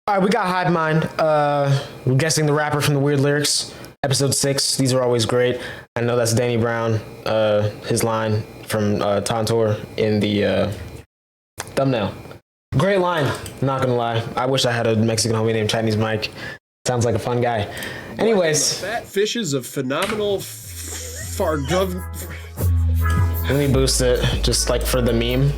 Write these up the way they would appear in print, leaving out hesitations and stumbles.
All right, we got Hive Mind. We're guessing the rapper from the Weird Lyrics, episode 6. These are always great. I know that's Danny Brown, his line from Tontor in the thumbnail. Great line, not gonna lie. I wish I had a Mexican homie named Chinese Mike. Sounds like a fun guy. Anyways. Fat fishes of phenomenal Let me boost it, just like for the meme.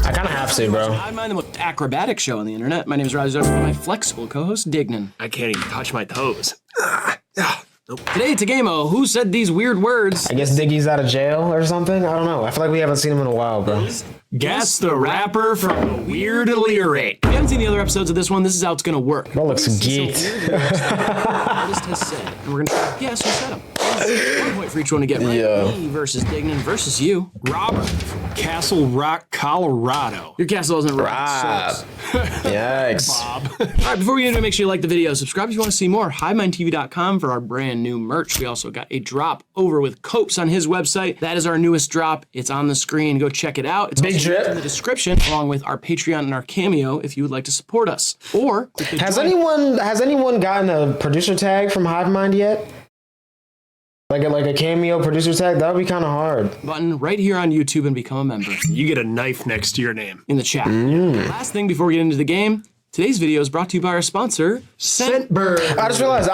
I kind of have to, bro. I'm the most acrobatic show on the internet. My name is Rise Over with my flexible co-host, Dignan. I can't even touch my toes. Nope. Today at Tagamo, who said these weird words? I guess Diggy's out of jail or something? I don't know. I feel like we haven't seen him in a while, bro. Guess the rapper from the Weird Lyric. If you haven't seen the other episodes of this one, this is how it's gonna work. Bro looks geeked. The artist has said, and we're gonna try to guess who said them. 1 point for each one to get right. Yeah. Me versus Dignan versus you. Robert from Castle Rock, Colorado. Your castle doesn't rock. Rob. Yikes. Bob. All right, before we get into it, make sure you like the video, subscribe if you want to see more. HIVEMINDTV.com for our brand new merch. We also got a drop over with Copes on his website. That is our newest drop. It's on the screen. Go check it out. It's Big also drip linked in the description, along with our Patreon and our Cameo if you would like to support us. Or Has anyone gotten a producer tag from Hive Mind yet? Like a cameo producer tag? That would be kind of hard. Button right here on YouTube and become a member. You get a knife next to your name. In the chat. Last thing before we get into the game, today's video is brought to you by our sponsor, Scentbird. I just realized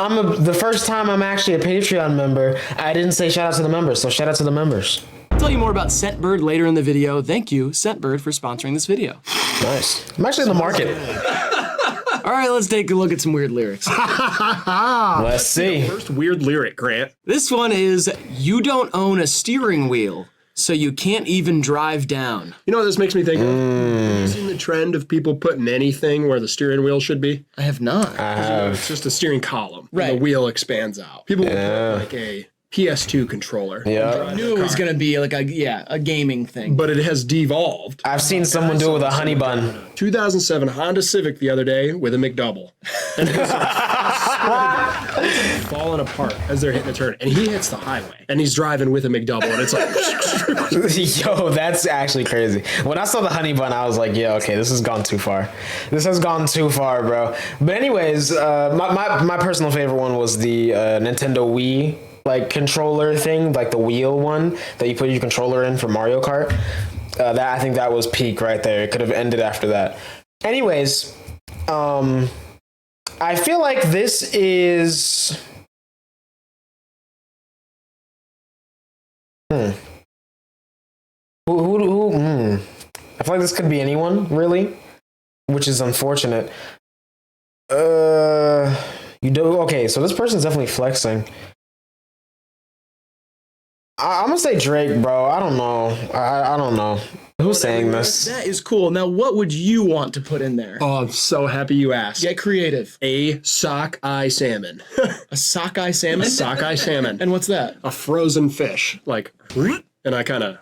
the first time I'm actually a Patreon member. I didn't say shout out to the members, so shout out to the members. I'll tell you more about Scentbird later in the video. Thank you, Scentbird, for sponsoring this video. Nice. I'm actually in the market. All right, let's take a look at some weird lyrics. Let's see. First weird lyric, Grant. This one is, you don't own a steering wheel, so you can't even drive down. You know what this makes me think of? Have you seen the trend of people putting anything where the steering wheel should be? I have not. It's just a steering column. Right. And the wheel expands out. People would put like a PS2 controller. Yeah. I knew it was gonna be like a gaming thing. But it has devolved. I've seen someone do it with a honey bun. 2007 Honda Civic the other day with a McDouble. And it's falling apart as they're hitting a turn. And he hits the highway. And he's driving with a McDouble. And it's like... Yo, that's actually crazy. When I saw the honey bun, I was like, yeah, okay, this has gone too far. This has gone too far, bro. But anyways, my personal favorite one was the Nintendo Wii like controller thing, like the wheel one that you put your controller in for Mario Kart. I think that was peak right there. It could have ended after that. Anyways, I feel like this is I feel like this could be anyone, really, which is unfortunate. Okay, so this person's definitely flexing. I'm gonna say Drake, bro. I don't know. I don't know. Who's saying this? That is cool. Now, what would you want to put in there? Oh, I'm so happy you asked. Get creative. A sockeye salmon. A sockeye salmon? A sockeye salmon. And what's that? A frozen fish. Like, and I kind of...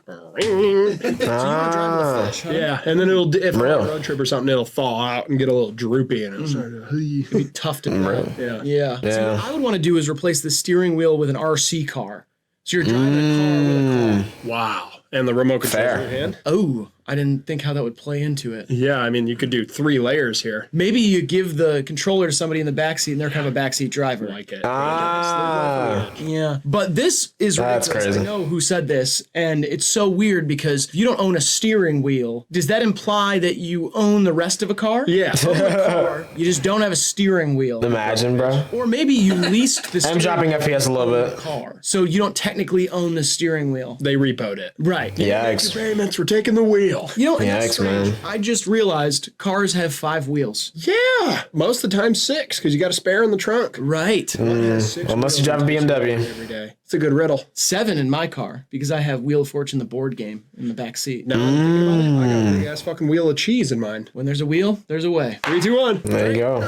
Yeah, and then it'll, if we're on a road trip or something, it'll thaw out and get a little droopy and it'll start to be tough to know. Yeah. So what I would want to do is replace the steering wheel with an RC car. So you're driving a car with a car. Wow. And the remote control in your hand? Oh, I didn't think how that would play into it. Yeah, I mean, you could do 3 layers here. Maybe you give the controller to somebody in the backseat and they're kind of a backseat driver. Like it. Yeah. But this is ridiculous. That's crazy. I know who said this, and it's so weird because if you don't own a steering wheel, does that imply that you own the rest of a car? Yeah. Car, you just don't have a steering wheel. Imagine, bro. Or maybe you leased the steering I'm dropping FPS a little bit. Car, so you don't technically own the steering wheel. They repoed it. Right. Yikes. Payments for taking the wheel. You know, Yikes, man. I just realized cars have 5 wheels. Yeah. Most of the time 6, because you got a spare in the trunk. Right. Unless you drive a BMW. Every day. It's a good riddle. 7 in my car, because I have Wheel of Fortune, the board game, in the back seat. Now I'm thinking about it. I got a big ass fucking wheel of cheese in mine. When there's a wheel, there's a way. 3, 2, 1. There you go.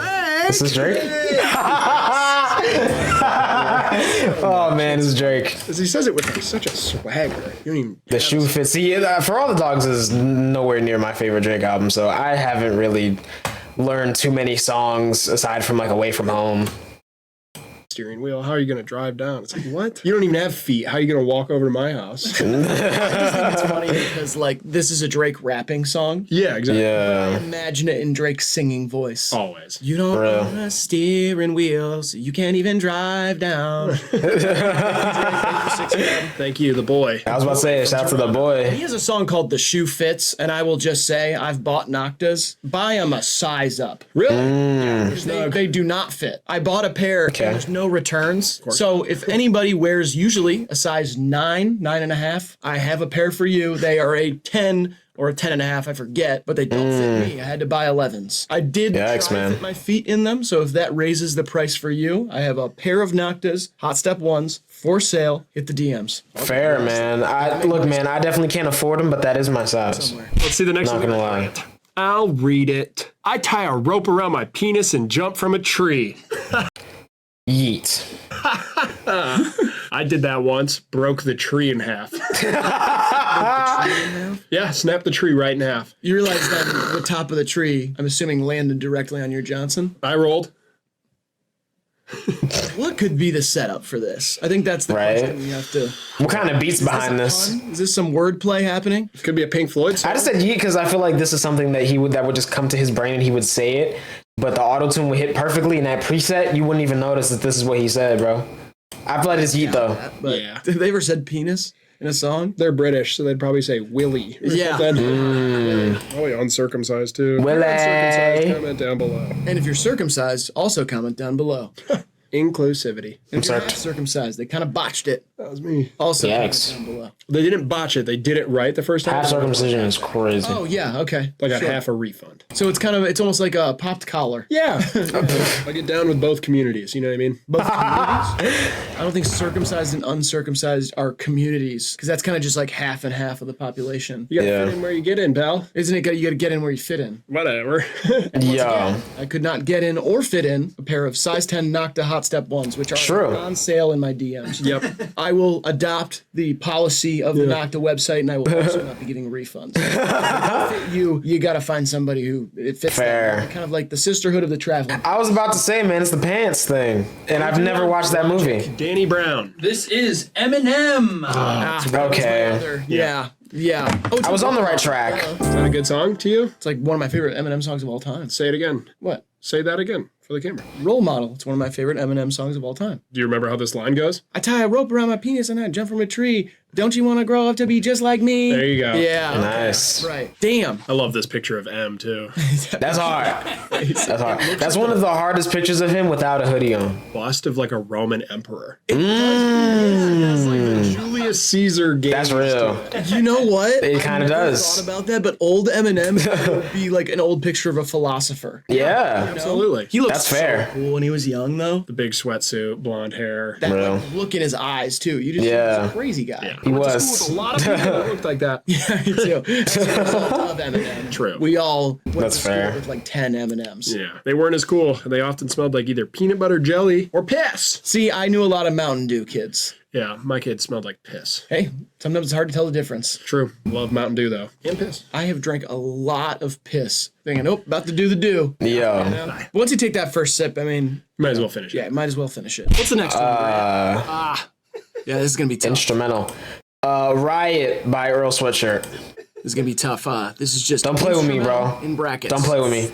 This is Drake? Oh man, this is Drake. Because he says it with like such a swagger. You don't even The shoe fits. See, For All the Dogs is nowhere near my favorite Drake album, so I haven't really learned too many songs aside from like Away From Home. steering wheel. How are you going to drive down? It's like, what? You don't even have feet. How are you going to walk over to my house? I just think it's funny because like this is a Drake rapping song. Yeah, exactly. Yeah. Imagine it in Drake's singing voice. Always. You don't own a steering wheel, so you can't even drive down. Thank you, the boy. I was about to say, shout out to the boy. He has a song called The Shoe Fits, and I will just say I've bought Noctas. Buy them a size up. Really? They do not fit. I bought a pair, and there's no returns. So if anybody wears usually a size 9, 9.5, I have a pair for you. They are a 10 or a 10.5, I forget, but they don't fit me. I had to buy 11s. I did try to fit my feet in them, so if that raises the price for you, I have a pair of Noctas, Hot Step 1s, for sale. Hit the DMs. Fair, man. Look, man, I definitely can't afford them, but that is my size. Let's see the next Not one. gonna lie. I'll read it. I tie a rope around my penis and jump from a tree. Yeet. I did that once. Broke the tree in half. Yeah, snapped the tree right in half. You realize that the top of the tree, I'm assuming, landed directly on your Johnson? I rolled. What could be the setup for this? I think that's the question we have to... What kind of beats behind this? Is this some wordplay happening? Could be a Pink Floyd song. I just said yeet because I feel like this is something that that would just come to his brain and he would say it, but the auto-tune would hit perfectly in that preset. You wouldn't even notice that this is what he said, bro. I feel like it's yeet though. But Yeah. Have they ever said penis in a song? They're British, so they'd probably say Willie. Or something. Probably uncircumcised too. Willie. Uncircumcised, comment down below. And if you're circumcised, also comment down below. Inclusivity. If you're not circumcised, they kind of botched it. That was me. Also Yikes. comment down below. They didn't botch it. They did it right the first time. Half circumcision is crazy. Oh, yeah, okay. I got half a refund. So it's almost like a popped collar. Yeah. I get down with both communities. You know what I mean? Both communities? I don't think circumcised and uncircumcised are communities, because that's kind of just like half and half of the population. You gotta fit in where you get in, pal. Isn't it? You got to get in where you fit in. Whatever. Yo. I could not get in or fit in a pair of size 10 Nocta Hot Step 1s, which are on sale in my DMs. Yep. I will adopt the policy of the Nocta website, and I will also not be giving refunds. If it don't fit you got to find somebody who it fits. Fair. Them. Kind of like the sisterhood of the traveling. I was about to say, man, it's the pants thing, and I've never watched that movie. Danny Brown. This is Eminem. Okay. Yeah. Oh, I was on the right track. Is that a good song to you? It's like one of my favorite Eminem songs of all time. Say it again. What? Say that again for the camera. Role Model. It's one of my favorite Eminem songs of all time. Do you remember how this line goes? I tie a rope around my penis and I jump from a tree. Don't you want to grow up to be just like me? There you go. Yeah. Nice. Right. Damn. I love this picture of M too. That's hard. That's hard. That's one of the hardest pictures of him without a hoodie on. Bust of like a Roman emperor. It's like the Julius Caesar game. That's real. You know what? It kind of does. Thought about that, but old Eminem would be like an old picture of a philosopher. Yeah. Absolutely. He looked That's fair. so cool when he was young, though. The big sweatsuit, blonde hair. That Real. like, look in his eyes too. You just Yeah. he was a crazy guy. He was. A lot of people that looked like that. Yeah, me too. That's the result of Eminem. True. We all went That's to school fair. with like 10 M&Ms. Yeah. They weren't as cool. They often smelled like either peanut butter jelly or piss. See, I knew a lot of Mountain Dew kids. Yeah, my kid smelled like piss. Hey, sometimes it's hard to tell the difference. True. Love Mountain Dew though. And piss. I have drank a lot of piss, thinking, "Oh, about to do the do." Yo. Once you take that first sip, I mean, Might as well finish yeah, it. might as well finish it. What's the next one? Yeah, this is gonna be tough. Instrumental. Riot by Earl Sweatshirt. This is gonna be tough. This is just Don't play with me, bro. in brackets. Don't play with me.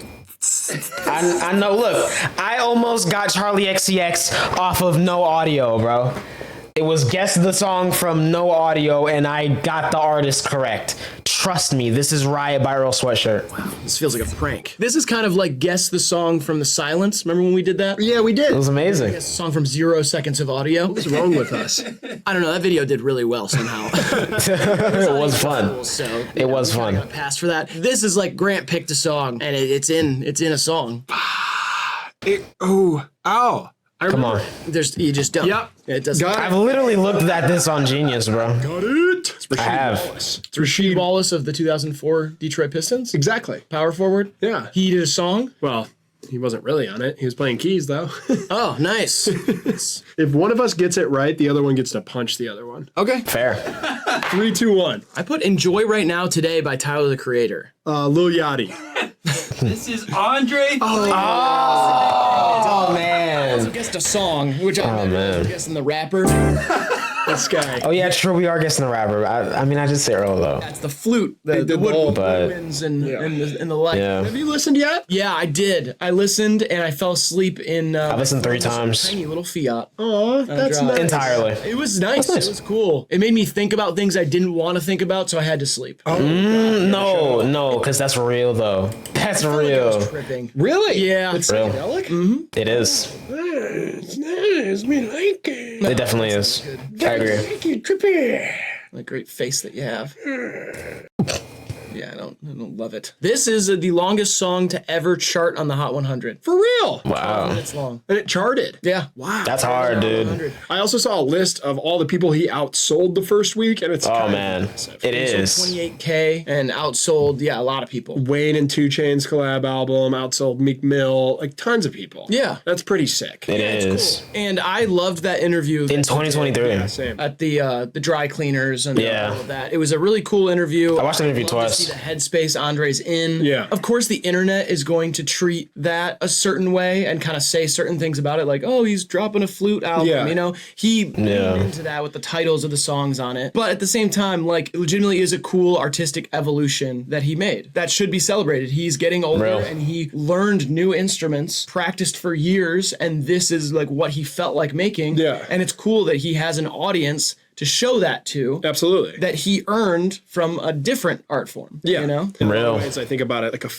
I know. Look, I almost got Charlie XCX off of no audio, bro. It was guess the song from no audio, and I got the artist correct. Trust me, this is Riot by Earl Sweatshirt. This feels like a prank. This is kind of like guess the song from the silence. Remember when we did that? Yeah, we did. It was amazing. Guess the song from 0 seconds of audio. What's wrong with us? I don't know. That video did really well somehow. It was fun. So It was I fun. got a pass for that. This is like Grant picked a song, and it's in a song. Come on. You just don't. Yep. It doesn't. Got I've literally looked at this on Genius, bro. Got it. It's Rasheed I have. Wallace. It's Rasheed. Wallace of the 2004 Detroit Pistons. Exactly. Power forward. Yeah. He did a song. Well, he wasn't really on it. He was playing keys though. Oh, nice. If one of us gets it right, the other one gets to punch the other one. Okay. Fair. 3, 2, 1. I put Enjoy Right Now Today by Tyler, the Creator. Lil Yachty. This is Andre. Oh, man. Guessed the song, which I'm guessing the rapper. This guy. Oh yeah, true. We are guessing the rapper. I mean, I did say Earl though. That's the flute, the woodwinds and the like. Yeah. Have you listened yet? Yeah, I did. I listened and I fell asleep in. I listened 3 times. Tiny little Fiat. Oh, that's nice. Entirely. It was nice. It was cool. It made me think about things I didn't want to think about, so I had to sleep. Oh, No, because that's real though. That's real. Tripping. really? Yeah. It's Real. psychedelic? It is. It's nice. Me like it. It definitely is. I agree. Thank you, trippy. What a great face that you have. Yeah, I don't love it. This is the longest song to ever chart on the Hot 100. For real. Wow. It's long. And it charted. Yeah. Wow. That's hard, dude. 100. I also saw a list of all the people he outsold the first week, and it's Oh kind of man, impressive. it is. 28K and outsold, a lot of people. Wayne and 2 Chainz collab album outsold Meek Mill, like tons of people. Yeah. That's pretty sick. It is. And I loved that interview In 2023. Yeah, same. at the dry cleaners and Yeah. all of that. It was a really cool interview. I watched the interview Love twice. To see the headspace Andre's in. Yeah. Of course, the internet is going to treat that a certain way and kind of say certain things about it, like, oh, he's dropping a flute album. Yeah. You know, he leaned into that with the titles of the songs on it. But at the same time, like, it legitimately is a cool artistic evolution that he made that should be celebrated. He's getting older Real. and he learned new instruments, practiced for years, and this is like what he felt like making. Yeah. And it's cool that he has an audience to show that to, Absolutely. that he earned from a different art form. Yeah. You know? In a lot Real. of ways, I think about it like a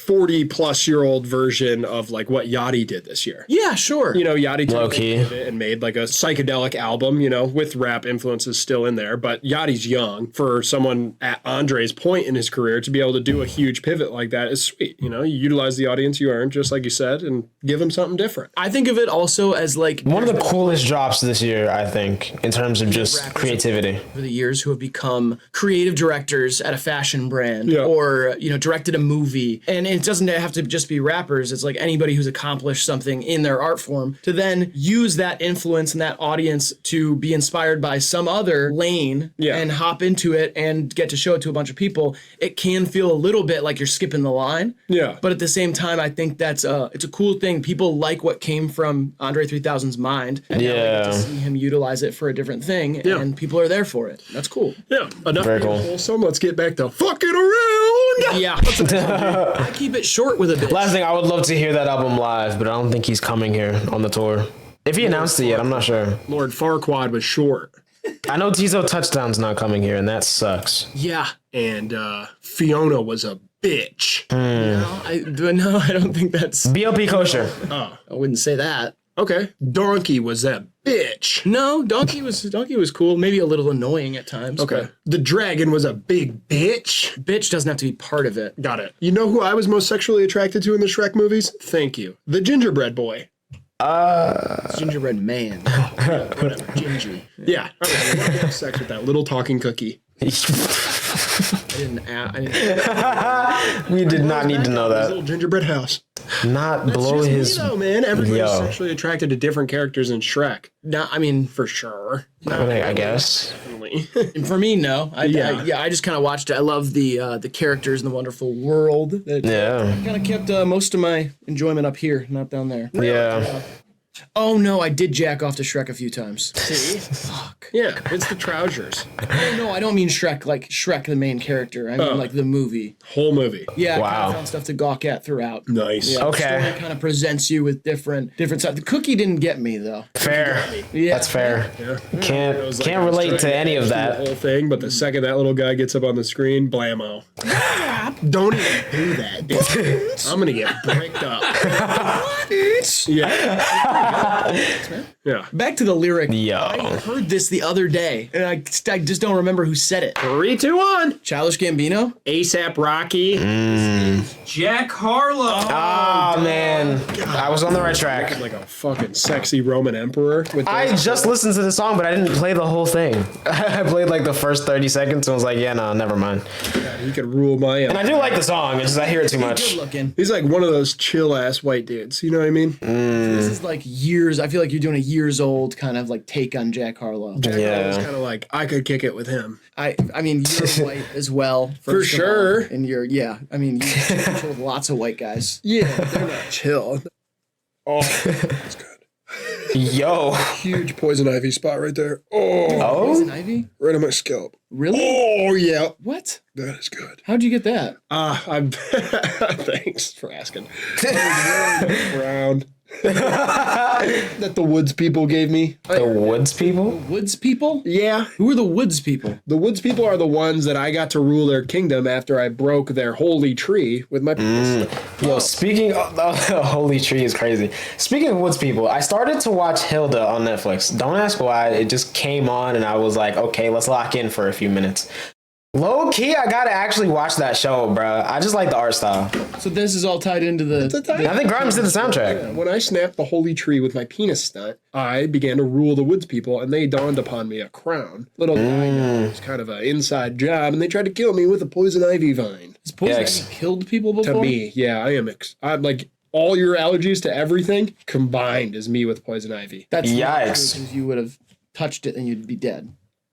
40-plus-year-old version of like what Yachty did this year. Yeah, sure. You know, Yachty took Low-key. it and made like a psychedelic album, you know, with rap influences still in there. But Yachty's young. For someone at Andre's point in his career to be able to do a huge pivot like that is sweet. You know, you utilize the audience you earned, just like you said, and give them something different. I think of it also as like One of the coolest drops this year, I think, in terms of just creativity. over the years who have become creative directors at a fashion brand Yeah. or, you know, directed a movie. And it doesn't have to just be rappers. It's like anybody who's accomplished something in their art form to then use that influence and that audience to be inspired by some other lane Yeah. and hop into it and get to show it to a bunch of people. It can feel a little bit like you're skipping the line. Yeah. But at the same time, I think that's it's a cool thing. People like what came from Andre 3000's mind. And now they get to Yeah. see him utilize it for a different thing. Yeah. And people are there for it. That's cool. Yeah. Enough Very being cool. wholesome. Let's get back to fucking around. Yeah. I keep it short with a bit. Last thing, I would love to hear that album live, but I don't think he's coming here on the tour. If he announced it yet, I'm not sure. Lord Farquaad was short. I know Tizo Touchdown's not coming here, and that sucks. Yeah. And Fiona was a bitch. No, I don't think that's. BLP kosher. Oh, I wouldn't say that. okay. Donkey was that bitch. No, Donkey was cool. Maybe a little annoying at times. Okay. but The dragon was a big bitch. Bitch doesn't have to be part of it. Got it. You know who I was most sexually attracted to in the Shrek movies? Thank you. The gingerbread boy. Gingerbread man. Whatever. Gingy. Yeah. I would love to have sex with that little talking cookie. I didn't We did not need to know His that. little gingerbread house. Not That's below just his. me though, man. Everybody's Yo. sexually attracted to different characters in Shrek. no, I mean, For sure. I guess. Definitely. for me, no. I Yeah. just kind of watched it. I love the characters in the wonderful world. Yeah. Kind of kept most of my enjoyment up here, not down there. Yeah. Oh no, I did jack off to Shrek a few times. See? Fuck. Yeah, it's the trousers. Oh, no, I don't mean Shrek like Shrek the main character. I mean like the movie. Whole movie. Yeah, I Wow. kind of found stuff to gawk at throughout. Nice. Yeah, Okay. The story kind of presents you with different stuff. The cookie didn't get me though. Fair. Yeah. That's fair. Yeah. Can't It was like I can't was relate trying to any of the that. whole thing, but the second that little guy gets up on the screen, blammo. Don't even do that. Bitch. I'm gonna get bricked up. Yeah. Yeah. Back to the lyric. Yo. I heard this the other day, and I just don't remember who said it. 3, 2, 1. Childish Gambino? ASAP Rocky. Jack Harlow. Oh man, I was on the right track. Like a fucking sexy Roman emperor. With I those- just listened to the song, but I didn't play the whole thing. I played like the first 30 seconds and was like, yeah, no, never mind. he could rule my And I do like the song, it's just I hear it too Good much. looking. He's like one of those chill ass white dudes. You know what I mean? This is like years. I feel like you're doing a years old kind of like take on Jack Harlow. It's Yeah. kind of like I could kick it with him. I mean, you're white as well. For first of all, sure. and I mean, you chill with lots of white guys. Yeah, they're not chill. Oh, that's good. Yo. Huge poison ivy spot right there. Oh, Poison ivy? right on my scalp. Really? Oh, yeah. What? That is good. How'd you get that? I'm. Thanks for asking. Brown. That the woods people gave me. The woods people? Woods people? Yeah. Who are the woods people? The woods people are the ones that I got to rule their kingdom after I broke their holy tree with my penis. Yo, speaking of the holy tree is crazy. Speaking of woods people, I started to watch Hilda on Netflix. Don't ask why. It just came on and I was like, okay, let's lock in for a few minutes. Low key, I gotta actually watch that show, bro. I just like the art style. So this is all tied into the... I think Grimes did the soundtrack. When I snapped the holy tree with my penis stunt, I began to rule the woods people, and they dawned upon me a crown. Little guy, it was kind of an inside job, and they tried to kill me with a poison ivy vine. Has poison Yikes. ivy killed people before? To me, yeah, I'm like all your allergies to everything combined is me with poison ivy. That's not true, Yikes. 'cause you would have touched it and you'd be dead.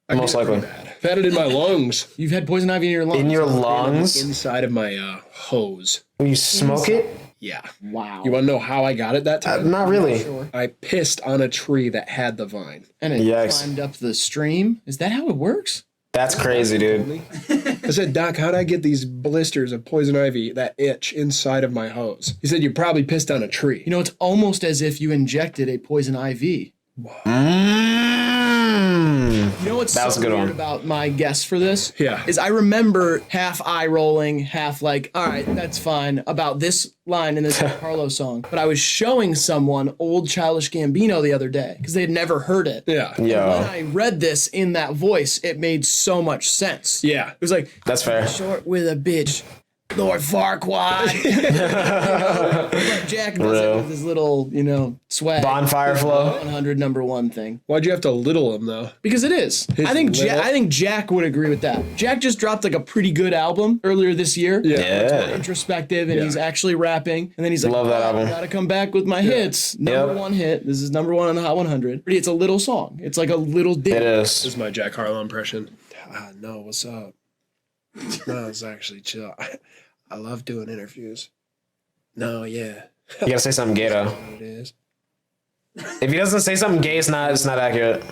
Most likely. I've had it in my lungs. You've had poison ivy in your lungs. In your lungs? Inside of my hose. When you smoke it? Yeah. Wow. You want to know how I got it that time? Not really. I pissed on a tree that had the vine. And it Yikes. climbed up the stream? Is that how it works? That's crazy, dude. I said, Doc, how'd I get these blisters of poison ivy, that itch inside of my hose? He said, you probably pissed on a tree. You know, it's almost as if you injected a poison IV. You know what's That was so a good weird one. about my guess for this? Yeah. Is I remember half eye rolling, half like, all right, that's fine, about this line in this Harlow song. But I was showing someone old Childish Gambino the other day because they had never heard it. Yeah. When Yo, I read this in that voice, it made so much sense. Yeah. It was like, that's fair. short with a bitch. Lord Farquaad. Jack does it Real. with his little, swag. Bonfire flow. 100 #1 thing. Why'd you have to little him, though? Because it is. I think Jack would agree with that. Jack just dropped like a pretty good album earlier this year. Yeah. Introspective, and he's actually rapping. And then he's like, Love that album. Gotta come back with my hits. Number one hit. This is number one on the Hot 100. It's a little song. It's like a little It ditty. is. This is my Jack Harlow impression. No, what's up? No, it's actually chill. I love doing interviews. No, yeah. You gotta say something gay though. It is. If he doesn't say something gay, it's not accurate.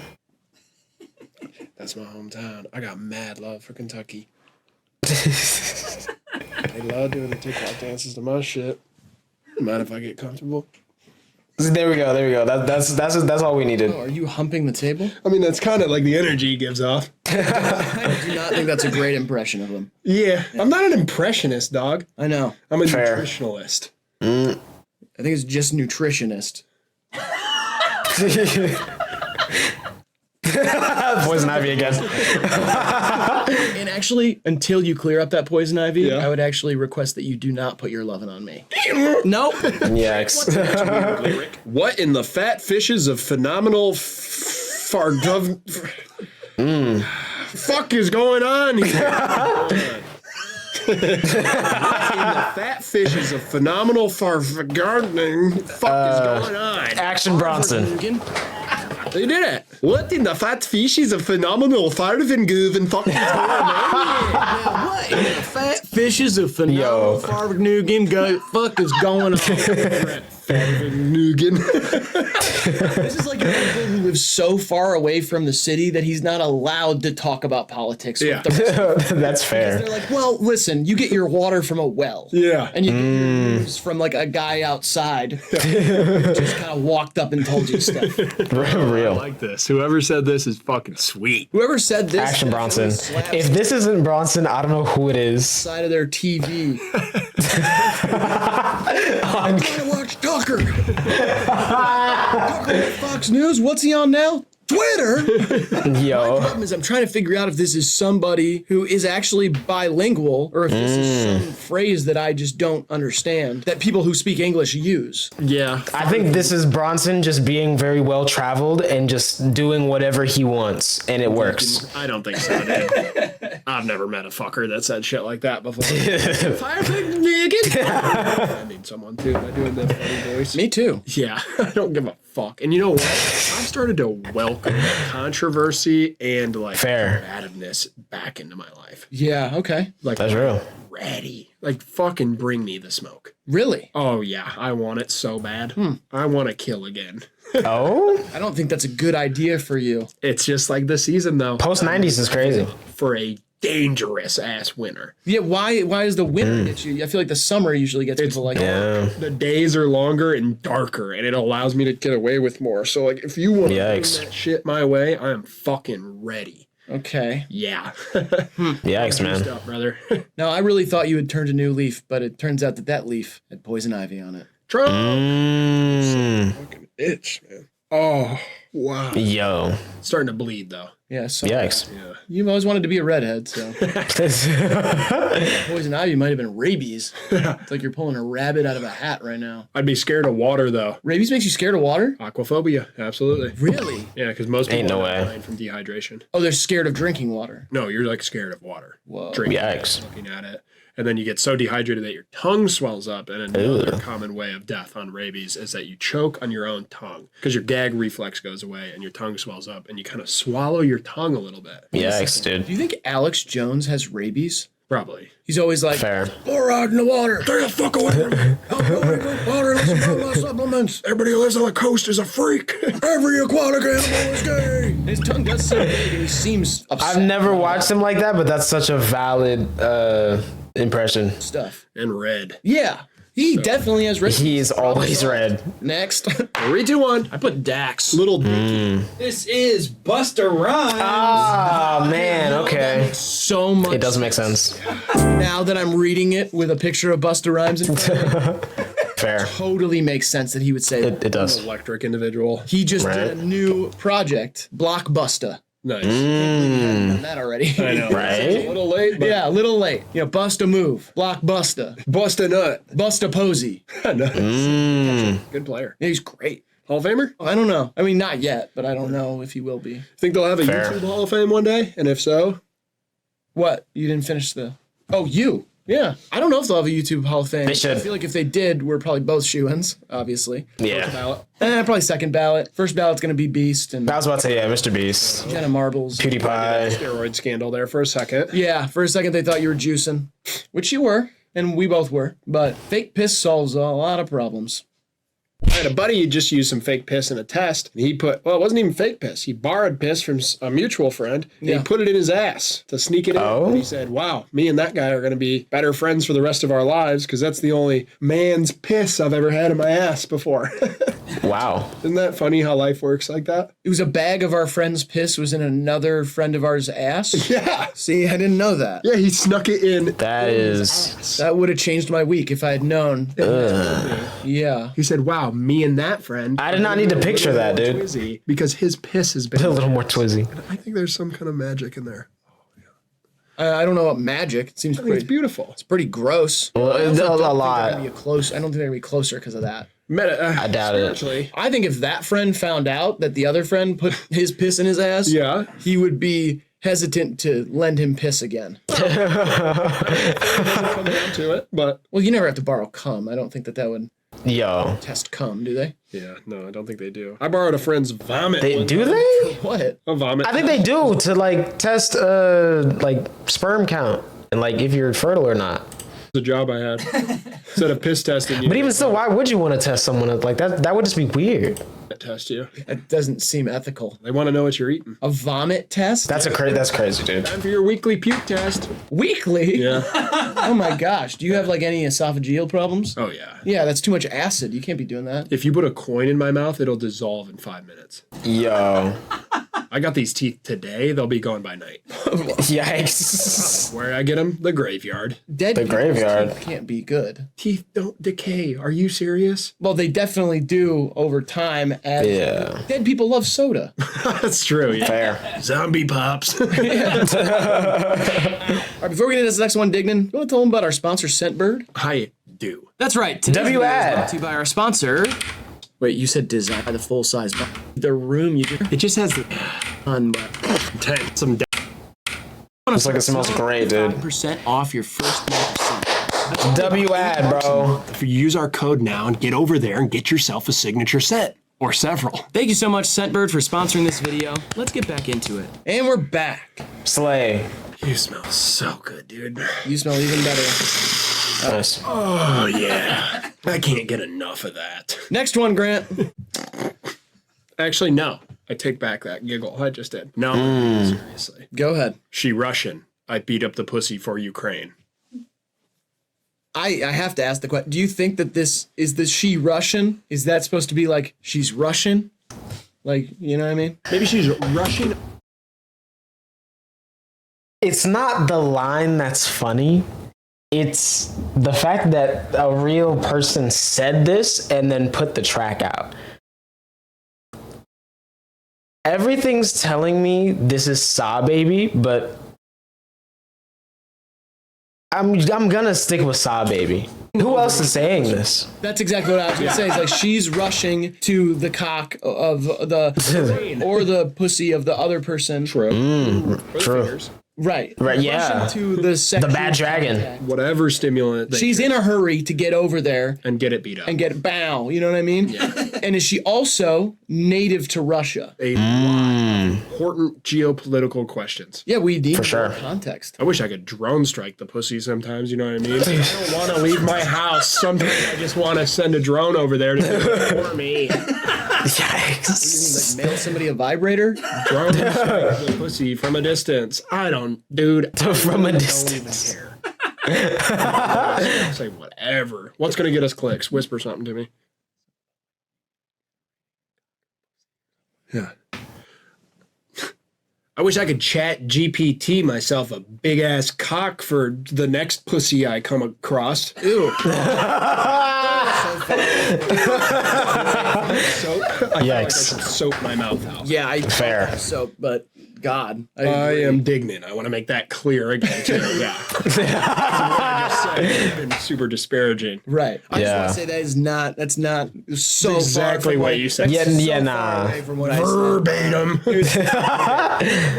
That's my hometown. I got mad love for Kentucky. They love doing the TikTok dances to my shit. Mind if I get comfortable? There we go. That's all we needed. Are you humping the table? I mean, that's kind of like the energy he gives off. I do not think that's a great impression of him. Yeah. I'm not an impressionist, dog. I know. I'm a Fair. nutritionalist. I think it's just nutritionist. Poison ivy again. And actually, until you clear up that poison ivy, Yeah. I would actually request that you do not put your lovin' on me. Nope. Yikes. What in the fat fishes of phenomenal fuck is going on here? What in the fat fishes of phenomenal gardening fuck is going on? Action Bronson. They did it. What in the fat fishes of phenomenal farvingooven fuck is going on? What in the fat fishes of phenomenal Farvignugan fuck is going on? Farvingnugan. This is like a people who live so far away from the city that he's not allowed to talk about politics. Yeah. With the That's fair. They're like, well, listen, you get your water from a well. Yeah. And you get your news from like a guy outside who just kind of walked up and told you stuff. Real. Like this. Whoever said this is fucking sweet. Whoever said this Action Bronson. slaps If this isn't Bronson, I don't know who it is. side of their TV. I'm trying to watch Tucker. Tucker on Fox News. What's he on now? Twitter. Yo. Problem is, I'm trying to figure out if this is somebody who is actually bilingual or if this is some phrase that I just don't understand that people who speak English use. Yeah. I think this is Bronson just being very well traveled and just doing whatever he wants, and it works. I don't think so, dude. I've never met a fucker that said shit like that before. Nigga. I need someone too by doing that funny voice. Me too. Yeah, I don't give a fuck. And you know what? I've started to welcome controversy and like combativeness back into my life. Yeah, okay. Like That's real. Ready. Like fucking bring me the smoke. Really? Oh yeah, I want it so bad. I want to kill again. Oh? I don't think that's a good idea for you. It's just like the season though. Post 90s is crazy. For a dangerous ass winter. Yeah, why is the winter get you? I feel like the summer usually gets people like the days are longer and darker and it allows me to get away with more. So like if you want to bring that shit my way, I am fucking ready. Okay. Yeah. Yikes, man. Stuff, brother. No, I really thought you had turned a new leaf, but it turns out that leaf had poison ivy on it. Trump. Fucking itch, man. Oh, wow. Yo. Starting to bleed though. Yeah, so Yikes. Yeah. You've always wanted to be a redhead, so poison ivy might have been rabies. It's like you're pulling a rabbit out of a hat right now. I'd be scared of water though. Rabies makes you scared of water? Aquaphobia, absolutely. Really? Yeah, because most people Ain't no are way. dying from dehydration. Oh, they're scared of drinking water. No, you're like scared of water. Whoa. Drinking Yikes. it, looking at it. And then you get so dehydrated that your tongue swells up. And another common way of death on rabies is that you choke on your own tongue because your gag reflex goes away and your tongue swells up and you kind of swallow your tongue a little bit. Yikes, dude. Do you think Alex Jones has rabies? Probably. He's always like, Fair. fluoride in the water. Stay the fuck away from me. I'm going to drink water. Listen to my supplements. Everybody who lives on the coast is a freak. Every aquatic animal is gay. His tongue does so big and he seems upset. I've never watched him like that, but that's such a valid impression. Stuff. And red. Yeah. He definitely has rabies. He's always red. Next. 3, 2, 1. I put Dax. Little Dicky. This is Busta Rhymes. Ah, man, okay. So much. It does make sense. Now that I'm reading it with a picture of Busta Rhymes in front of me, Fair. totally makes sense that he would say It does. Electric individual. he just did a new project, Blockbuster. Nice. Done that already. I know. Right? A little late, but Yeah, a little late. You know, bust a move, Blockbuster, bust a nut. bust a posy. Good player. Yeah, he's great. Hall of Famer? I don't know. I mean, not yet, but I don't know if he will be. Think they'll have a Fair. YouTube Hall of Fame one day? And if so, What? You didn't finish the? Oh, you. Yeah. I don't know if they'll have a YouTube Hall of Fame. They should. I feel like if they did, we're probably both shoo-ins, obviously. Yeah. ballot. Probably second ballot. First ballot's gonna be Beast and I was about to say, yeah, Mr. Beast. Jenna Marbles. PewDiePie. Steroid scandal there for a second. Yeah, for a second they thought you were juicing, which you were, and we both were. But fake piss solves a lot of problems. I had a buddy who just used some fake piss in a test. And he put, well, it wasn't even fake piss. He borrowed piss from a mutual friend. And Yeah. he put it in his ass to sneak it in. Oh. And he said, wow, me and that guy are going to be better friends for the rest of our lives because that's the only man's piss I've ever had in my ass before. Wow. Isn't that funny how life works like that? It was a bag of our friend's piss was in another friend of ours' ass. Yeah. See, I didn't know that. Yeah, he snuck it in. That is. That would have changed my week if I had known. Yeah. He said, wow, me and that friend. I did not need to picture that, dude. Twizzy, because his piss has been A little more twizzy. I think there's some kind of magic in there. I don't know about magic. It seems I think it's pretty, beautiful. it's pretty gross. Well, a They're gonna lot. be close. I don't think they're gonna be closer because of that. I doubt it. Spiritually. I think if that friend found out that the other friend put his piss in his ass, Yeah. he would be hesitant to lend him piss again. Come down to it, but Well, you never have to borrow cum. I don't think that would Yo. test cum, do they? yeah, no, I don't think they do. I borrowed a friend's vomit. They, one do time. they? What? A vomit. I think they do to like test like sperm count and like if you're fertile or not. the job I had. Instead of piss testing you, But even still, why would you want to test someone like that? That would just be weird. test you. That doesn't seem ethical. They want to know what you're eating. A vomit test? That's crazy, dude. Time for your weekly puke test. Weekly? Yeah. Oh my gosh. Do you have like any esophageal problems? Oh yeah. Yeah, that's too much acid. You can't be doing that. If you put a coin in my mouth, it'll dissolve in 5 minutes. Yo. I got these teeth today. They'll be gone by night. Yikes. Where I get them? The graveyard. Dead The people's graveyard. teeth can't be good. Teeth don't decay. Are you serious? Well, they definitely do over time as Yeah. dead people love soda. That's true. Yeah. Fair. Zombie pops. All right, before we get into this next one, Dignan, you want to tell them about our sponsor, Scentbird? I do. That's right. Today's W video is ad. brought to you by our sponsor. Wait, you said design by the full size. The room you It just has the on some. It's like it smells great, dude. 5% off your first month. W ad, bro. If you use our code now and get over there and get yourself a signature set. or several. Thank you so much, Scentbird, for sponsoring this video. Let's get back into it. And we're back. Slay. You smell so good, dude. You smell even better. Nice. Oh, yeah. I can't get enough of that. Next one, Grant. Actually, no. I take back that giggle I just did. No, seriously. Go ahead. She Russian. I beat up the pussy for Ukraine. I have to ask the question. Do you think that this she Russian? Is that supposed to be like she's Russian? Like, you know what I mean? Maybe she's Russian. It's not the line that's funny. It's the fact that a real person said this and then put the track out. Everything's telling me this is Saw Baby, but I'm gonna stick with Saw Baby. Who else is saying this? That's exactly what I was gonna say. It's like she's rushing to the cock of the or the pussy of the other person. True. True. Right. Right, yeah. Rushing to the sexual The bad dragon. contact. Whatever stimulant. They She's in a hurry to get over there and get it beat up. and get bow. You know what I mean? Yeah. And is she also native to Russia? A lot of important geopolitical questions. Yeah, we need For sure. more context. I wish I could drone strike the pussy sometimes, you know what I mean? I don't want to leave my house. Sometimes I just want to send a drone over there to do it for me. Yikes. Like mail somebody a vibrator? Drone strike the pussy from a distance. I don't, dude. From a Don't distance. even care. Say whatever. What's going to get us clicks? Whisper something to me. Yeah. I wish I could chat GPT myself a big ass cock for the next pussy I come across. Ew. I should soap my mouth out. Yeah, I Fair. So, but God, I am dignant. I want to make that clear again too. Yeah. What I just said has been super disparaging. right. I just Yeah. want to say that's not so Exactly far from what you said. Yeah, so yeah, far nah. away from what I said. Verbatim.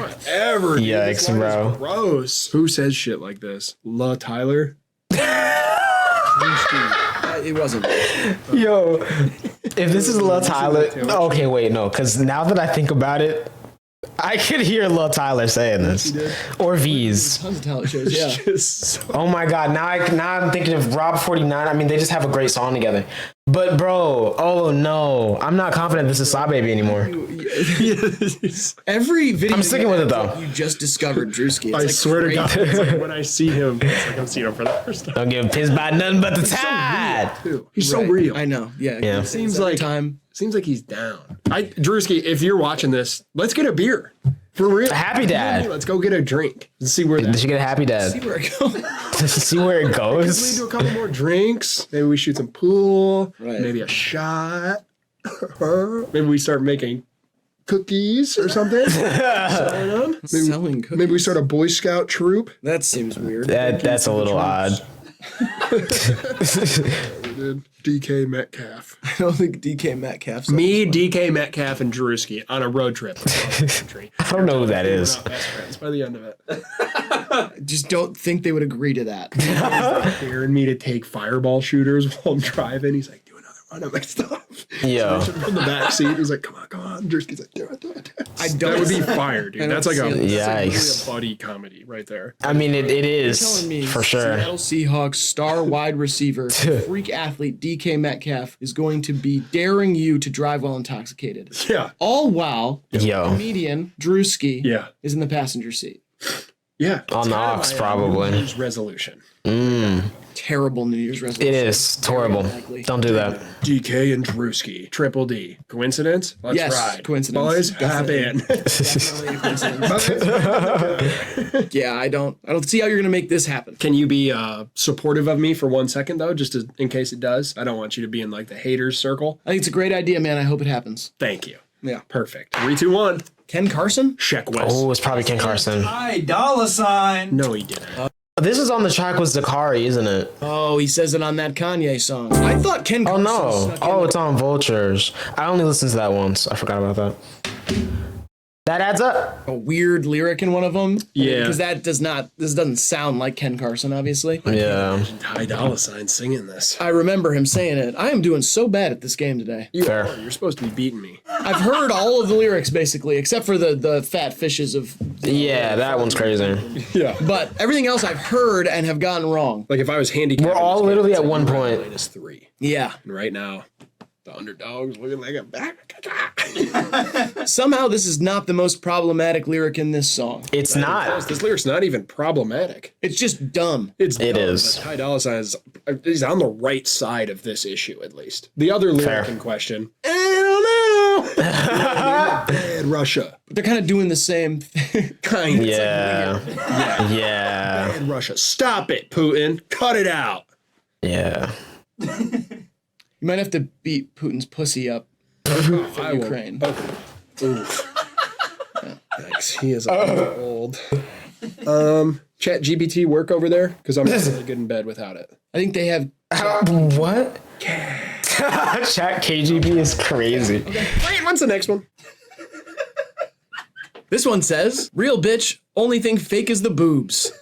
Whatever. Dude. Yikes, This line bro. is gross. Who says shit like this? La Tyler? It wasn't. Yo, if this is Lil Tyler, okay, wait, no, because now that I think about it, I could hear Lil Tyler saying this, or V's. Tons of talent shows. Yeah. Just so Oh my God, now I'm thinking of Rob 49. I mean, they just have a great song together. But bro, oh no, I'm not confident this is Saw Baby anymore. Every video. I'm sticking with it, though. You just discovered Drewski. It's I like swear to God, crazy. it's like when I see him, it's like I'm seeing him for the first time. Don't give pissed by nothing but the tide. Too. He's so Right. real. I know. Yeah. Yeah. It Seems every like time. Seems like he's down. Drewski, if you're watching this, let's get a beer. For real. Happy Dad. Let's go get a drink and see where Did that you get a happy See dad? where it goes. See where it lead goes? to a couple more drinks. Maybe we shoot some pool. Right. Maybe a shot. Maybe we start making cookies or something. Selling them. Selling cookies. Maybe we start a Boy Scout troop. That seems weird. That's a little odd. We did DK Metcalf. I don't think DK Metcalf's Me, DK Metcalf, and Drewski on a road trip across the country. I don't know who that We're is. not best friends by the end of it. just don't think they would agree to that. Daring me to take fireball shooters while I'm driving. He's like, do another run of my stuff. Yo. From the back seat, he's like, come on. Drewski's like, do it. I That don't. would be fire, dude. I That's don't like see it. a Yikes. buddy comedy right there. I mean, it telling is me for sure. Seattle Seahawks star wide receiver, freak athlete DK Metcalf is going to be daring you to drive while intoxicated. Yeah. All while Yo. comedian Drewski Yeah. is in the passenger seat. Yeah. On the aux, probably. New Year's resolution. Terrible New Year's resolution. It is. It's horrible. Exactly. Don't do that. DK and Drewski. Triple D. Coincidence? Let's Yes, ride. coincidence. Boys, hop in. Definitely a coincidence. Yeah, I don't see how you're gonna make this happen. Can you be supportive of me for 1 second, though, just in case it does? I don't want you to be in like the haters circle. I think it's a great idea, man. I hope it happens. Thank you. Yeah. Perfect. 3, 2, 1. Ken Carson? Check West. Oh, it's probably Ken Carson. Hi, dollar sign. No, he didn't. This is on the track with Zakari, isn't it? Oh, he says it on that Kanye song. I thought Ken Oh Carson no. snuck Oh, in. it's on Vultures. I only listened to that once. I forgot about that. That adds up. a weird lyric in one of them. Yeah. Because this doesn't sound like Ken Carson, obviously. Yeah. Ty Dolla $ign singing this. I remember him saying it. I am doing so bad at this game today. Fair. You're supposed to be beating me. I've heard all of the lyrics basically, except for the fat fishes of. Yeah, that one's crazy. Yeah. But everything else I've heard and have gotten wrong. Like if I was handicapped. We're all literally at one point. -3. Yeah. And right now, the underdog's looking like a back. Somehow this is not the most problematic lyric in this song. It's not. This lyric's not even problematic. It's just dumb. It's It dumb, is. But Ty Dolla $ign is on the right side of this issue, at least. The other lyric Fair. in question, I don't know. Bad Russia. They're kind of doing the same thing. Kind of. Yeah. Yeah. Bad Russia. Stop it, Putin. Cut it out. Yeah. You might have to beat Putin's pussy up I for will. Ukraine. Oof. Yikes, he is old. Chat GPT work over there? Because I'm really good in bed without it. I think they have. What? Chat KGB is crazy. Wait, what's the next one? This one says, "Real bitch, only thing fake is the boobs."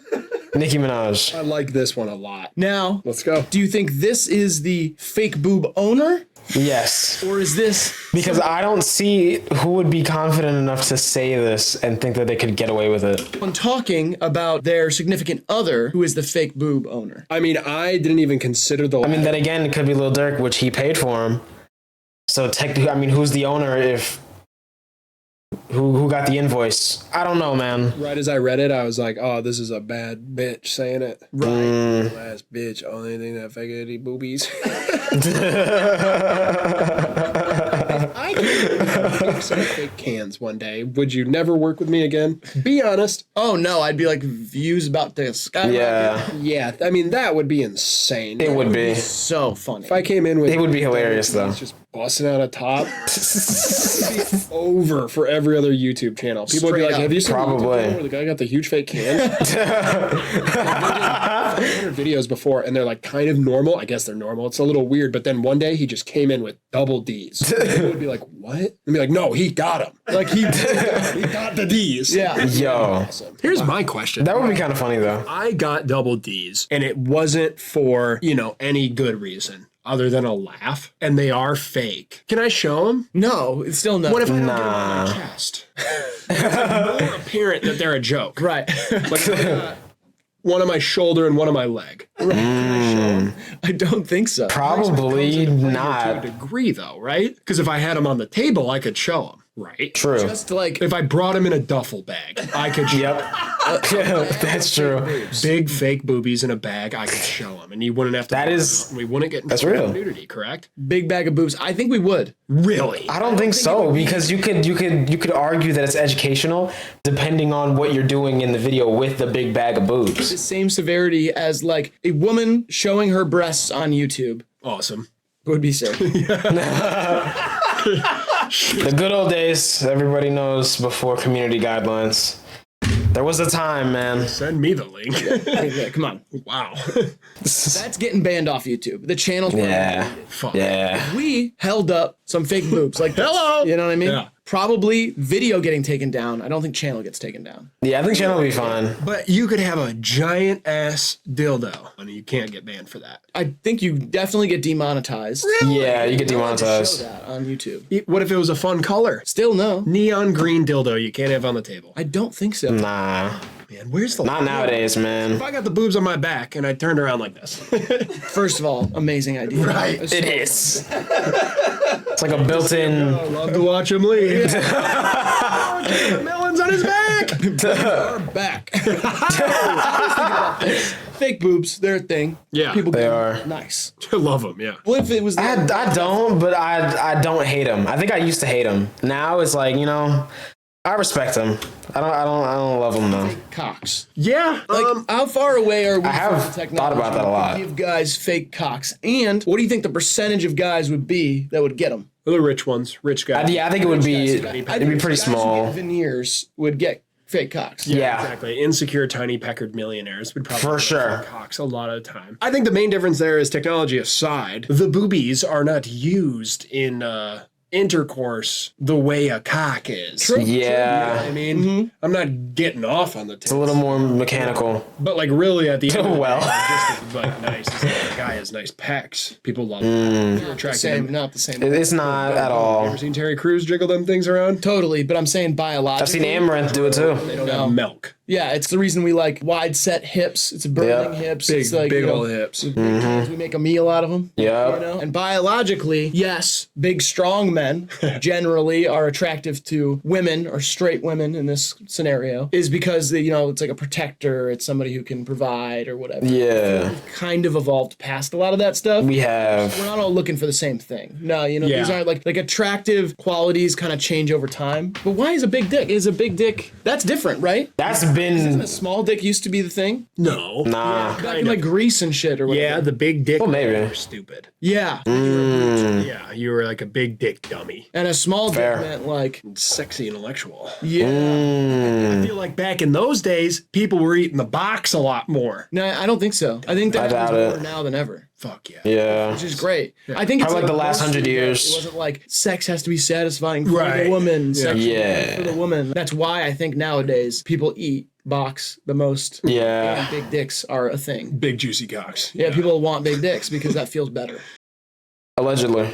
Nicki Minaj. I like this one a lot. Now, Let's go. do you think this is the fake boob owner, Yes. or is this Because I don't see who would be confident enough to say this and think that they could get away with it. someone talking about their significant other who is the fake boob owner? I mean, I didn't even consider the. I mean, then again, it could be Lil Durk, which he paid for him. So technically, I mean, who's the owner if... Who got the invoice? I don't know, man. Right as I read it, I was like, "Oh, this is a bad bitch saying it." Right. Last bitch, only thing that fake is boobies. I could some fake cans one day. Would you never work with me again? Be honest. Oh no, I'd be like views about to skyrocket. Yeah, Yeah, I mean that would be insane. it would be. So funny. If I came in with, It would be hilarious, though. just busting out a top. It'd be over for every other YouTube channel. People would be Straight like, up. "Have you seen the YouTube Probably. channel where the guy got the huge fake can?" 500 videos before, and they're like kind of normal. I guess they're normal. It's a little weird, but then one day he just came in with double D's. People would be like, "What?" And be like, "No, he got them. Like he got the D's." Yeah. Yo, Here's my question. that would be kind of funny, though. I got double D's, and it wasn't for, any good reason other than a laugh, and they are fake. Can I show them? No, it's still no. What if I don't get them Nah. on my chest? It's more apparent that they're a joke. Right. Like I got one on my shoulder and one on my leg. I don't think so. Probably To a not. degree, though, right? Because if I had them on the table, I could show them, right? True. Just like If I brought them in a duffel bag, I could show Yep. That's true. big fake boobies in a bag. I could show them, and you wouldn't have to. That worry is- about it. We wouldn't get into that's real. nudity, correct? big bag of boobs. I think we would. Really? I don't think so, because you could argue that it's educational depending on what you're doing in the video with the big bag of boobs. The same severity as like a woman showing her breasts on YouTube Awesome. would be sick. The good old days, everybody knows, before community guidelines. There was a time, man. Send me the link. Yeah, come on. Wow. That's getting banned off YouTube. The channel's Yeah. Fuck. Yeah. We held up some fake boobs like this. Hello. You know what I mean? Yeah. Probably video getting taken down. I don't think channel gets taken down. Yeah, I think channel will be fine. But you could have a giant ass dildo, and you can't get banned for that. I think you definitely get demonetized. Yeah, you get Show demonetized. that on YouTube. What if it was a fun color? Still no. Neon green dildo you can't have on the table. I don't think so. Nah, Man, where's the not nowadays, man. If I got the boobs on my back and I turned around like this. First of all, amazing idea. Right. It's It is. It's like a built-in. I love to watch him leave. Melons on his back. Our back. I was thinking about this. Fake boobs, they're a thing. Yeah, People they get are. nice. I love them. Yeah. What if it was I don't, but I don't hate him. I think I used to hate him. Now it's like, I respect him. I don't love him though. cocks? Yeah. Like, how far away are we I have from the technology thought about that a lot. to give guys fake cocks? And what do you think the percentage of guys would be that would get them? the rich ones, rich guys. Yeah, I think it would be. It'd be pretty Guys who small. get veneers would get fake cocks. Yeah. Exactly. Insecure, tiny peckered millionaires would probably For go sure. for cocks a lot of the time. I think the main difference there is technology aside, the boobies are not used in intercourse the way a cock is. Yeah. I mean, I'm not getting off on the tits. It's a little more mechanical. But like really at the end of the Well. day, just like nice. It's like a guy has nice pecs. People love it. You're attracted to Same, him. not the same. It's not at all. Ever seen Terry Crews jiggle them things around? Totally, but I'm saying biologically. I've seen Amaranth do it too. They don't have milk. Yeah, it's the reason we like wide set hips. It's burning Yep. hips. Big, it's like, big you know, old hips. We make a meal out of them. Yep. You know? And biologically, yes, big strong men generally are attractive to women or straight women in this scenario is because they, you know, it's like a protector, it's somebody who can provide or whatever. Yeah. Kind of evolved past a lot of that stuff. We have. We're not all looking for the same thing. No, you know, Yeah. these aren't like attractive qualities kind of change over time. But why is a big dick? Is a big dick that's different, right? That's Isn't been. a small dick used to be the thing? No. Nah. Back in like Greece and shit or whatever. Yeah, the big dick. Well, maybe. men were stupid. Yeah. Yeah, you were like a big dick dummy. And a small Fair. dick meant like, Sexy intellectual. yeah. I feel like back in those days, people were eating the box a lot more. No, I don't think so. I think that I doubt happens it. more now than ever. Fuck yeah. Yeah. Which is great. I think it's Probably like the last mostly 100 that years. It wasn't like sex has to be satisfying for Right. the woman, sex Yeah. for the woman. That's why I think nowadays people eat box the most. Yeah. And big dicks are a thing. Big juicy cocks. Yeah, people want big dicks because that feels better. Allegedly.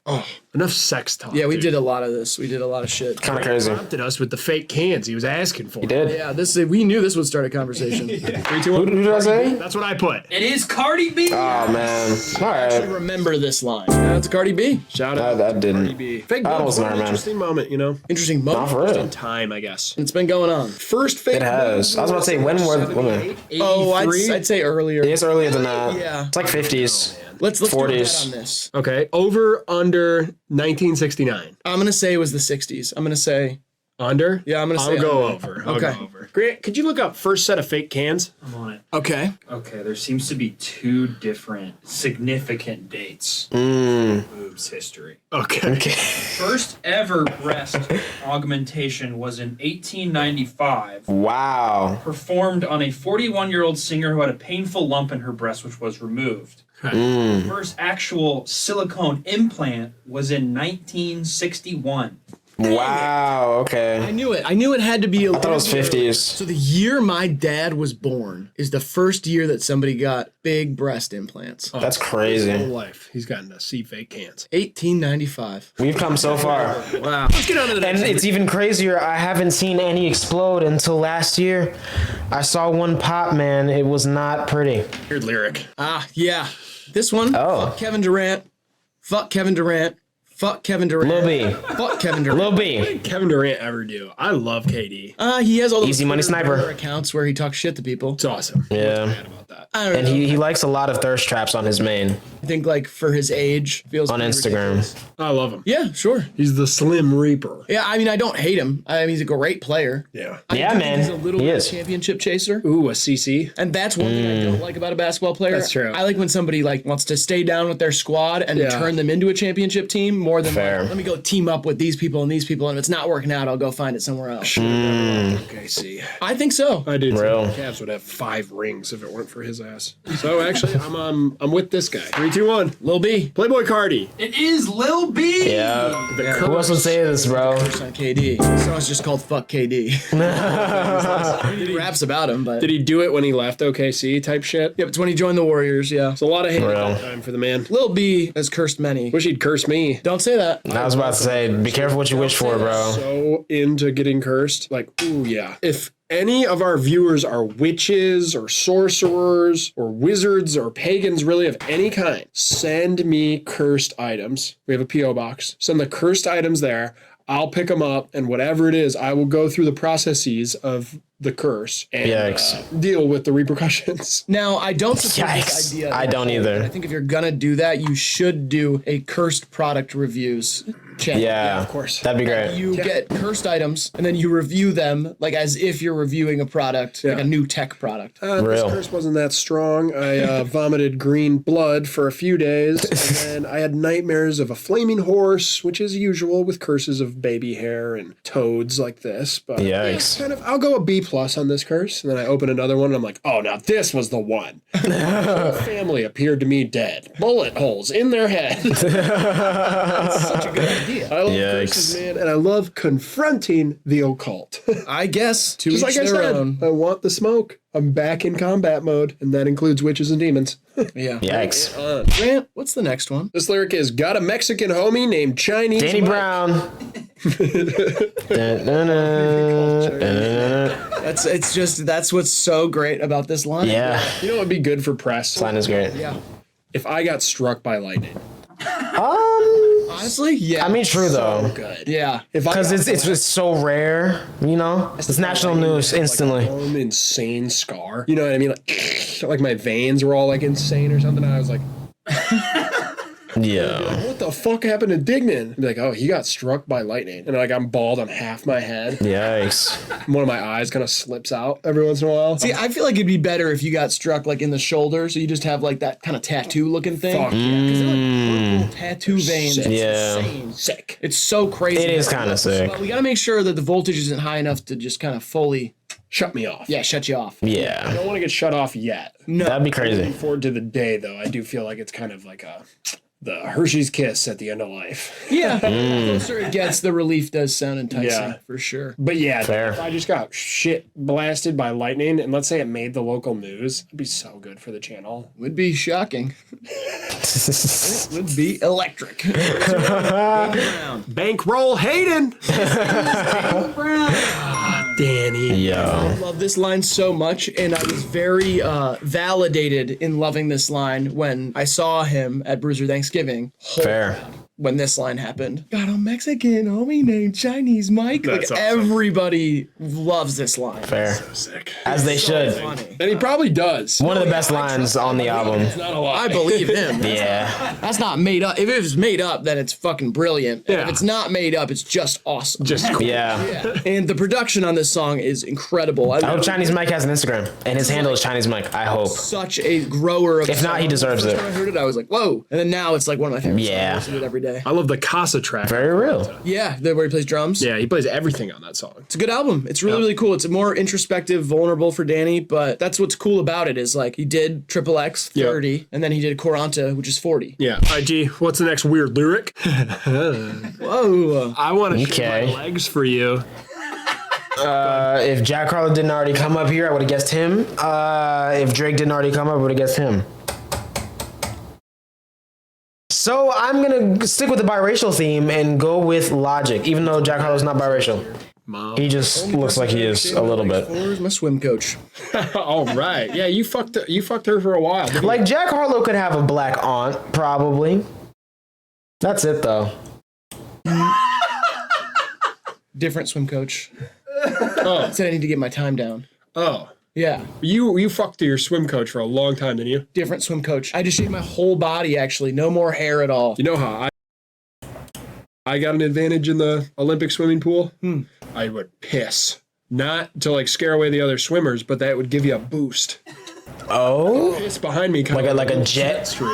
Oh, enough sex talk. Yeah, we dude. did a lot of this. We did a lot of shit. Kind of crazy. Prompted us with the fake cans he was asking for. He did. Yeah, we knew this would start a conversation. 3, 2, Who 1. did I say? That's what I put. It is Cardi B. Oh, man. All I right. remember this line. That's Cardi B. Shout out. I didn't. Fake I blood wasn't was an there, man. interesting moment, you know. Interesting Not moment. for real. Time, I guess. It's been going on. First fake. It has. I was about to say, when were women? Oh, 83? I'd say earlier. It's earlier than that. Yeah. It's like 50s. Let's do a bet 40s. on this. Okay, over under 1969. I'm gonna say it was the 60s. I'm gonna say Under? Yeah, I'm gonna say I'll go under. over. I'll Okay. go over. Grant, could you look up first set of fake cans? I'm on it. okay. Okay, there seems to be two different significant dates Mm. in boobs history. Okay. Okay. First ever breast augmentation was in 1895, Wow. performed on a 41-year-old singer who had a painful lump in her breast, which was removed. Mm. First actual silicone implant was in 1961. Wow. I Okay. knew it. I knew it had to be. I thought it was 50s. So the year my dad was born is the first year that somebody got big breast implants. That's Whole crazy. life. He's gotten to see fake cans. 1895. We've come so far. Wow. Let's get on to the And next. it's even crazier. I haven't seen any explode until last year. I saw one pop, man. It was not pretty. weird lyric. Ah, yeah. This one. Oh. Fuck Kevin Durant. Fuck Kevin Durant. Fuck Kevin Durant. Lil B. Fuck Kevin Durant. Lil B. What did Kevin Durant ever do? I love KD. He has all those Easy money Twitter sniper. burner accounts where he talks shit to people. It's awesome. Yeah. Mad about that. I don't And know. he likes a lot of thirst traps on his main I think like for his age feels on pretty Instagram. ridiculous. I love him. Yeah, sure. He's the Slim Reaper. Yeah, I mean I don't hate him. I mean he's a great player. Yeah. I Yeah, do think man. He's a little He bit is. of a championship chaser. Ooh, a CC. And that's one thing I don't like about a basketball player. That's true. I like when somebody like wants to stay down with their squad and Yeah. turn them into a championship team more than Fair. like, let me go team up with these people and these people, and if it's not working out, I'll go find it somewhere else. Okay, see. I think so. I did. Real. The Cavs would have 5 rings if it weren't for his ass. So actually, I'm with this guy. 3, 2, 1. Lil B. Playboy Cardi. It is Lil B. Yeah. Who else would say this, bro? It's on KD. The song's just called Fuck KD. He raps about him, but Did he do it when he left OKC type shit? yeah, it's when he joined the Warriors. Yeah, It's a lot of hate Real. that time for the man. Lil B has cursed many. Wish he'd curse me. Don't say that. I was about to say, be careful what you wish for, bro. So into getting cursed. Like, ooh, yeah. If any of our viewers are witches or sorcerers or wizards or pagans really of any kind, send me cursed items. We have a P.O. box. Send the cursed items there. I'll pick them up, and whatever it is, I will go through the processes of the curse and Yikes. deal with the repercussions. Now, I don't support Yikes. this idea. I don't either. I think if you're gonna do that, you should do a cursed product reviews channel. Yeah. Of course. That'd be great. You get cursed items and then you review them like as if you're reviewing a product, like Yeah. a new tech product. This Real. curse wasn't that strong. I vomited green blood for a few days, and then I had nightmares of a flaming horse, which is usual with curses of baby hair and toads like this. But Yikes. kind of, I'll go a B+ on this curse, and then I open another one, and I'm like, oh, now this was the one. The whole family appeared to me dead, bullet holes in their head. Such a good idea. idea. I love Yikes. curses, man, and I love confronting the occult. I guess. To Just each like I their said, own. I want the smoke. I'm back in combat mode, and that includes witches and demons. Yeah. Yikes. Grant, what's the next one? This lyric is, got a Mexican homie named Chinese Danny Mike. Brown. That's what's so great about this line. Yeah, You know what would be good for press? line is great. Yeah. If I got struck by lightning. Honestly, yeah. I mean, true though, Good. yeah. If I because got it's so rare. You know, it's national news instantly. like an insane scar. You know what I mean? Like my veins were all like insane or something. And I was like, Yeah. what the fuck happened to Dignan? I'd be like, oh, he got struck by lightning. And like I'm bald on half my head. Yikes. One of my eyes kind of slips out every once in a while. See, I feel like it'd be better if you got struck like in the shoulder, so you just have like that kind of tattoo looking thing. Fuck yeah. 'Cause they're like purple tattoo veins. It's Yeah. insane. Sick. It's so crazy. It is kinda sick. But we gotta make sure that the voltage isn't high enough to just kind of fully, Shut me off. shut you off. I Yeah. don't want to get shut off yet. No. That'd be Looking crazy. forward to the day, though. I do feel like it's kind of like the Hershey's kiss at the end of life. Yeah. The closer it gets, the relief does sound enticing, Yeah. for sure. But yeah, Fair. if I just got shit blasted by lightning, and let's say it made the local news, it'd be so good for the channel. Would be shocking. Would be electric. Bankroll Hayden! Danny. Yo. I love this line so much, and I was very validated in loving this line when I saw him at Bruiser Thanksgiving. Fair. When this line happened, got a Mexican homie named Chinese Mike. That's like awesome. everybody loves this line. Fair. Sick. As they should. Funny. And he probably does. One of the best lines on the album. Not a lot. I believe him. Yeah. That's not made up. If it was made up, then it's fucking brilliant. And Yeah. if it's not made up, it's just awesome. Just cool. Yeah. And the production on this song is incredible. I hope Chinese Mike has an Instagram, and his handle is Chinese Mike. I hope. Such a grower of If not, he songs. deserves The it. first time I heard it, I was like, whoa. And then now it's like one of my favorite Yeah. songs. I listen to it every day. I love the Casa track. Very real. Yeah, where he plays drums. Yeah, he plays everything on that song. It's a good album. It's really, really cool. It's more introspective, vulnerable for Danny, but that's what's cool about it is like he did Triple X 30, and then he did Quaranta, which is 40. Yeah. IG, what's the next weird lyric? Whoa. I want to Okay. shake my legs for you. If Jack Harlow didn't already come up here, I would have guessed him. If Drake didn't already come up, I would have guessed him. So I'm gonna stick with the biracial theme and go with Logic, even though Jack Harlow's not biracial. Mom. He just looks like he is a little bit. Where's my swim coach? All right. Yeah, you fucked her for a while. didn't you? Like Jack Harlow could have a black aunt, probably. That's it though. Different swim coach. Oh. Said I need to get my time down. Oh. Yeah, You fucked your swim coach for a long time, didn't you? different swim coach. I just shaved my whole body actually. No more hair at all. You know how I got an advantage in the Olympic swimming pool? I would piss. Not to like scare away the other swimmers, but that would give you a boost. Oh, Piss behind me, kind like a jet. stream.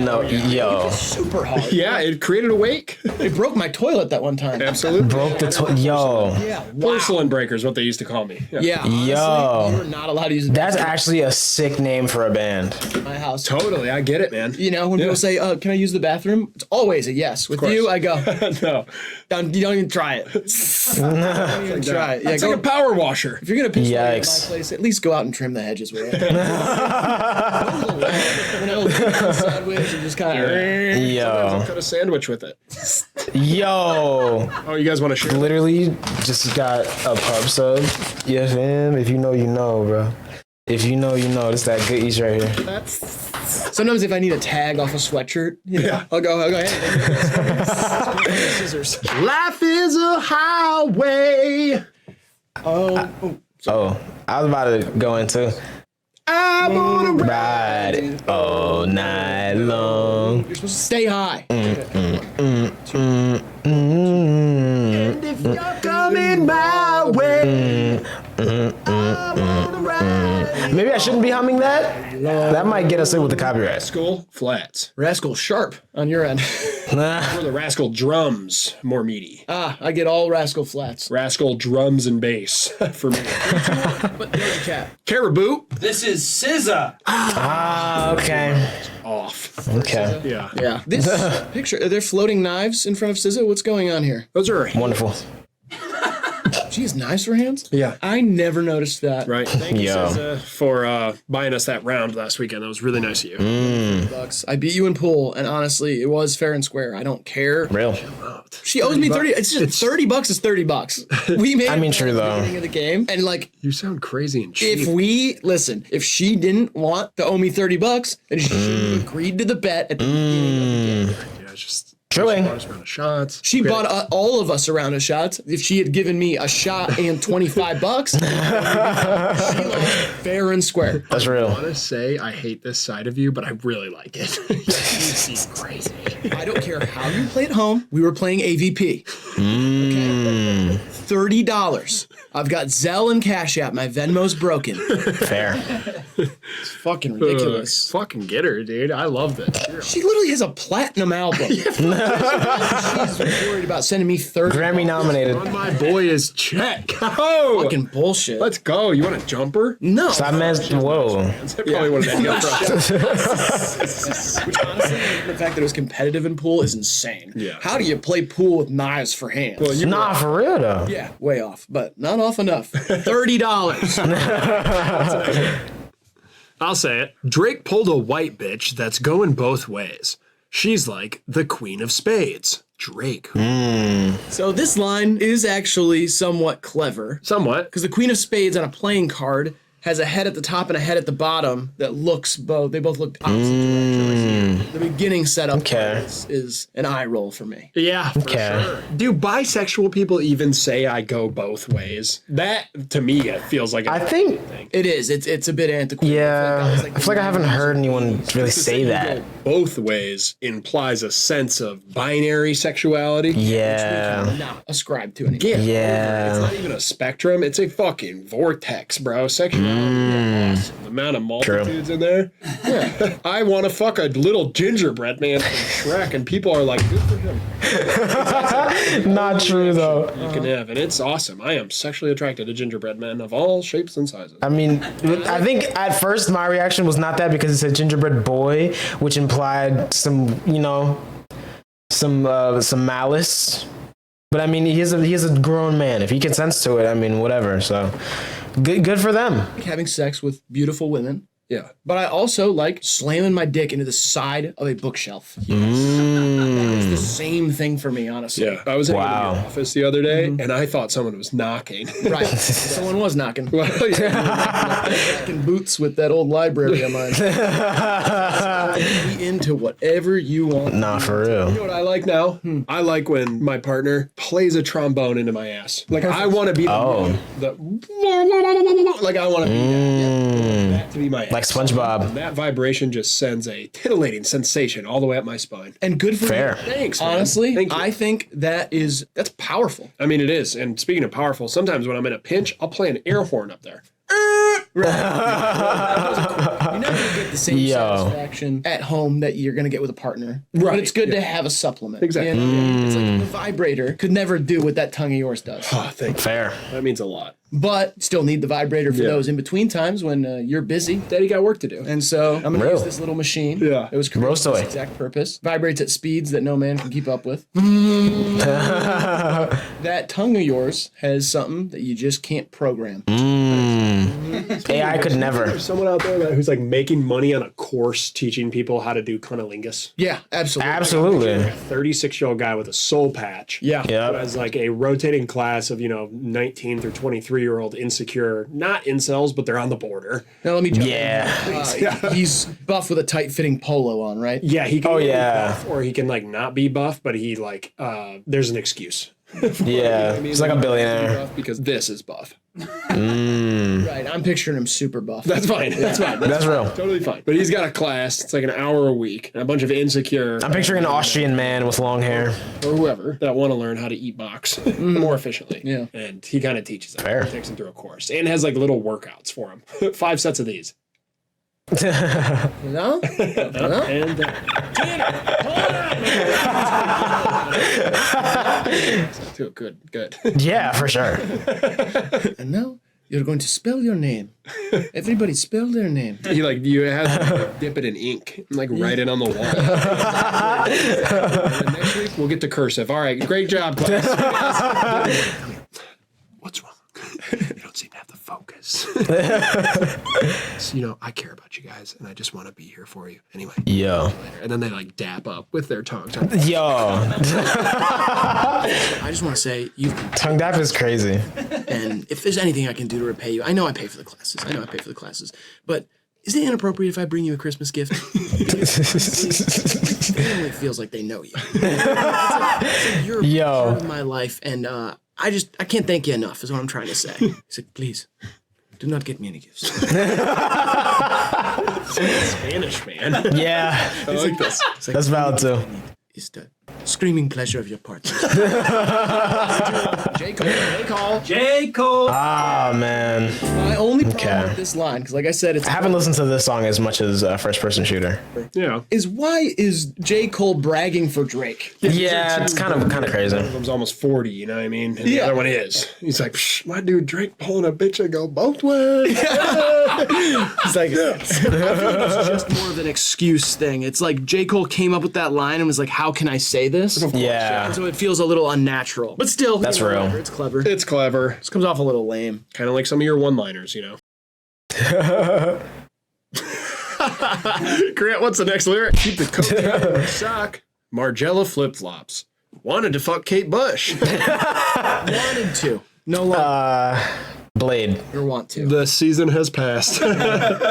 No, yo, Super hard. Yeah, it created a wake. It broke my toilet that one time. Absolutely. broke the yo. Yeah. Wow. Porcelain breaker is what they used to call me. Yeah. Honestly, Yo. you were not allowed to use the That's bathroom actually a sick name for a band. in my house. Totally, I get it, man. You know, when people say, "Can I use the bathroom?" It's always a yes. With course. you, I go, No, you don't even try it. Don't even try it. Yeah, it's go, like a power washer. if you're gonna piss at my Yikes. place, at least go out and trim the hedges with it. Sideways and just kind of. Yo, Cut a sandwich with it. yo. Oh, you guys want to share? Literally just got a pub sub. Yes, fam. If you know, you know, bro. If you know, you know. It's that good eats right here. Sometimes if I need a tag off a sweatshirt, you know, I'll go, hey. Scissors. Life is a highway. Oh, Oh, I was about to go into I'm on a ride it all night long. you're supposed to stay high. if you're coming my way. I'm on a ride. Maybe I shouldn't be humming that. That might get us in with the copyright. Rascal flats. Rascal sharp on your end. Nah. Or the Rascal drums, more meaty. I get all Rascal flats. Rascal drums and bass for me. But there's a cat. Caribou This is SZA. Okay. off. Okay. Yeah. Yeah. This picture, are there floating knives in front of SZA? What's going on here? Those are Wonderful. She has knives for hands? Yeah. I never noticed that. Right. Thank you, Yo. SZA, for buying us that round last weekend. That was really nice of you. Bucks. I beat you in pool, and honestly, it was fair and square. I don't care. Real. She owes me 30. It's just $30 is $30. We made I mean, it true, at the though. beginning of the game, and like, You sound crazy and cheap. if she didn't want to owe me $30, then she should have agreed to the bet at the beginning of the game. Yeah, it's just True. she bought us a round of shots. She bought all of us a round of shots. If she had given me a shot and $25, she lost fair and square. That's real. I want to say I hate this side of you, but I really like it. You seem crazy. I don't care how you play at home. We were playing AVP. Okay? $30. I've got Zelle and Cash App. My Venmo's broken. Fair. It's fucking ridiculous. Fucking get her, dude. I love this. She literally has a platinum album. She's worried about sending me 30. Grammy nominated. On my boy is check. Oh, Fucking bullshit. let's go. You want a jumper? No. Stop mess. Whoa. That's probably what it is. Which honestly, the fact that it was competitive in pool is insane. Yeah. How do you play pool with knives for hands? Well, you Nah, for real though. Yeah, way off, but not off enough. $30. I'll say it. Drake pulled a white bitch that's going both ways. She's like the queen of spades. Drake. So this line is actually somewhat clever Somewhat. because the Queen of Spades on a playing card has a head at the top and a head at the bottom that looks both. They both look opposite directions. The beginning setup Okay. is an eye roll for me. Yeah, for Okay. sure. Do bisexual people even say I go both ways? That, to me, it feels like I think. It is. It's a bit antiquated. Yeah. I feel like I haven't heard anyone really say that. both ways implies a sense of binary sexuality. Yeah. Not ascribe to anything. It's Yeah. not even a spectrum. It's a fucking vortex, bro. Sexuality is awesome. The amount of multitudes in there. Yeah. I want to fuck a little gingerbread man from Shrek, and people are like, good for him. Not true though. You can have, and it's awesome. I am sexually attracted to gingerbread men of all shapes and sizes. I mean, I think at first my reaction was not that because it said gingerbread boy, which implied some, some malice. But I mean, he is a grown man. If he consents to it, I mean, whatever. So, good for them. Like having sex with beautiful women. Yeah. But I also like slamming my dick into the side of a bookshelf. It's the same thing for me, honestly. Yeah. I was in Wow. the office the other day, and I thought someone was knocking. Right. Someone was knocking. Well, yeah. Knocking boots with that old library of mine. Be into whatever you want. Nah, for real. You know what I like now? I like when my partner plays a trombone into my ass. Like, I want to be the like, I want to be that to be my ass. Like SpongeBob. And that vibration just sends a titillating sensation all the way up my spine. And good for Fair. you. Thanks, man. Honestly, Thank you. I think that's powerful. I mean, it is. And speaking of powerful, sometimes when I'm in a pinch, I'll play an air horn up there. You're never gonna get the same Yo. satisfaction at home that you're gonna get with a partner. But Right, it's good yeah. to have a supplement. Exactly. You know? It's like the vibrator could never do what that tongue of yours does. Oh, thank you. Fair. That means a lot. But still need the vibrator for Yeah. those in between times when you're busy. Daddy got work to do. And so I'm gonna Real. use this little machine. Yeah. It was created Roast for this away. exact purpose. Vibrates at speeds that no man can keep up with. That tongue of yours has something that you just can't program. AI could never. There's someone out there who's like making money on a course teaching people how to do cunnilingus. Yeah, absolutely. Absolutely. 36-year-old guy with a soul patch. Yeah. Who Yep. has like a rotating class of, 19 through 23-year-old insecure, not incels, but they're on the border. Now let me jump in. Yeah. He's buff with a tight-fitting polo on, right? Yeah, he can Oh, be yeah. buff, or he can like not be buff, but he like there's an excuse. Yeah. He's like a billionaire. Buff because this is buff. Right, I'm picturing him super buff. That's fine. That's fine. That's real. Totally fine. But he's got a class. It's like an hour a week. And a bunch of insecure I'm picturing an Austrian man with long hair. or whoever that want to learn how to eat box more efficiently. Yeah. And he kind of teaches them. Fair. Takes them through a course and has like little workouts for him. 5 sets of these. No? And good. Yeah, for sure. And now you're going to spell your name. Everybody spell their name. You have to dip it in ink and write it on the wall. And next week we'll get to cursive. All right, great job, class. What's wrong? You don't seem to have the focus. So, I care about you guys, and I just want to be here for you. Anyway. Yo. And then they dap up with their tongues. Yo. I just want to say you've been, Tongue dap is crazy. and if there's anything I can do to repay you, I know I pay for the classes. But is it inappropriate if I bring you a Christmas gift? It feels like they know you. You're a part of my life, and I can't thank you enough, is what I'm trying to say. He said, please, do not get me any gifts. Spanish, man. Yeah. I like this. That's valid too. Is the screaming pleasure of your partner. J. Cole. J. Cole. Ah, man. My only problem with this line, because like I said, I haven't listened to this song as much as First Person Shooter. Yeah. is why is J. Cole bragging for Drake? Yeah, it's kind of crazy. One of them's almost 40, you know what I mean? And the other one is. He's like, psh, my dude Drake pulling a bitch and go both ways. He's like, I feel like it's just more of an excuse thing. It's like J. Cole came up with that line and was like, how can I say this? Yeah. So it feels a little unnatural. But still, That's real. whatever, it's clever. It's clever. This comes off a little lame. Kind of like some of your one-liners, Grant, what's the next lyric? Keep the coat in your sock. Margiela flip-flops. Wanted to fuck Kate Bush. Wanted to. No longer. Blade. Or want to. The season has passed.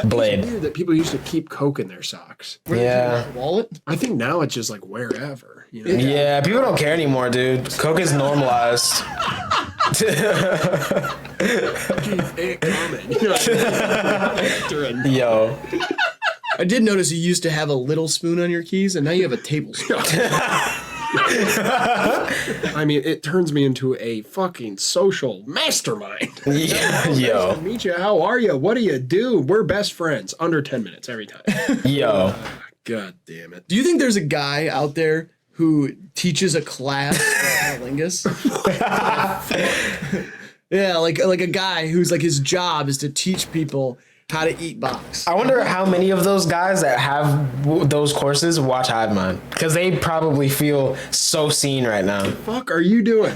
Blade. Weird that people used to keep coke in their socks. Yeah. Wallet? I think now it's just wherever, Yeah, people don't care anymore, dude. Coke is normalized. Ain't common. Yo. I did notice you used to have a little spoon on your keys, and now you have a tablespoon. I mean, it turns me into a fucking social mastermind. Yeah. Nice to Yo. meet you. How are you? What do you do? We're best friends. Under 10 minutes every time. Yo. God damn it. Do you think there's a guy out there who teaches a class for cunnilingus? Yeah, like a guy who's his job is to teach people how to eat box. I wonder how many of those guys that have those courses watch HIVEMIND, because they probably feel so seen right now. Fuck are you doing?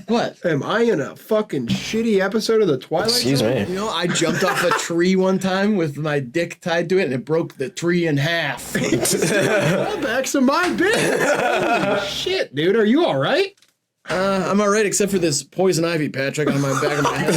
What? Am I in a fucking shitty episode of the Twilight Excuse Zone? me. I jumped off a tree one time with my dick tied to it, and it broke the tree in half. Callbacks to my bits. Holy shit, dude. Are you all right? I'm all right, except for this poison ivy patch I got on my back of my head.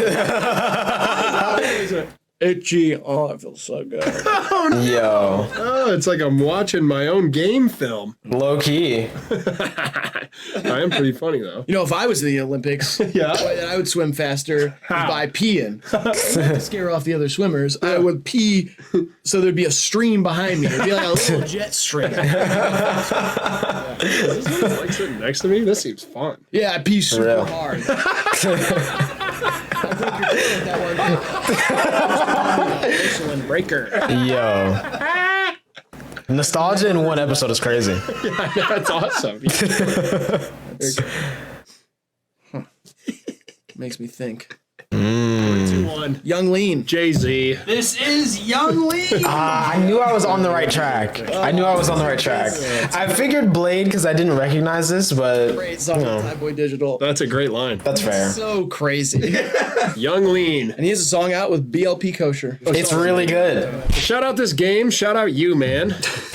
Itchy. Oh, I feel so good. Yo. Oh, it's like I'm watching my own game film. Low key. I am pretty funny, though. If I was in the Olympics, Yeah. I would swim faster by peeing. To scare off the other swimmers, I would pee so there'd be a stream behind me. It'd be like a little jet stream. Is this like sitting next to me? This seems fun. Yeah, I pee super real. hard. I broke your tail with that one. Insulin breaker. Yo. Nostalgia in one episode is crazy. That's awesome. Makes me think. 2-1. Young Lean. Jay-Z. This is Young Lee. I knew I was on the right track. I figured Blade because I didn't recognize this, but Great song, Type Boy Digital. That's a great line. that's fair. So crazy. Young Lean. And he has a song out with BLP Kosher. It's really good. Shout out this game. Shout out you, man.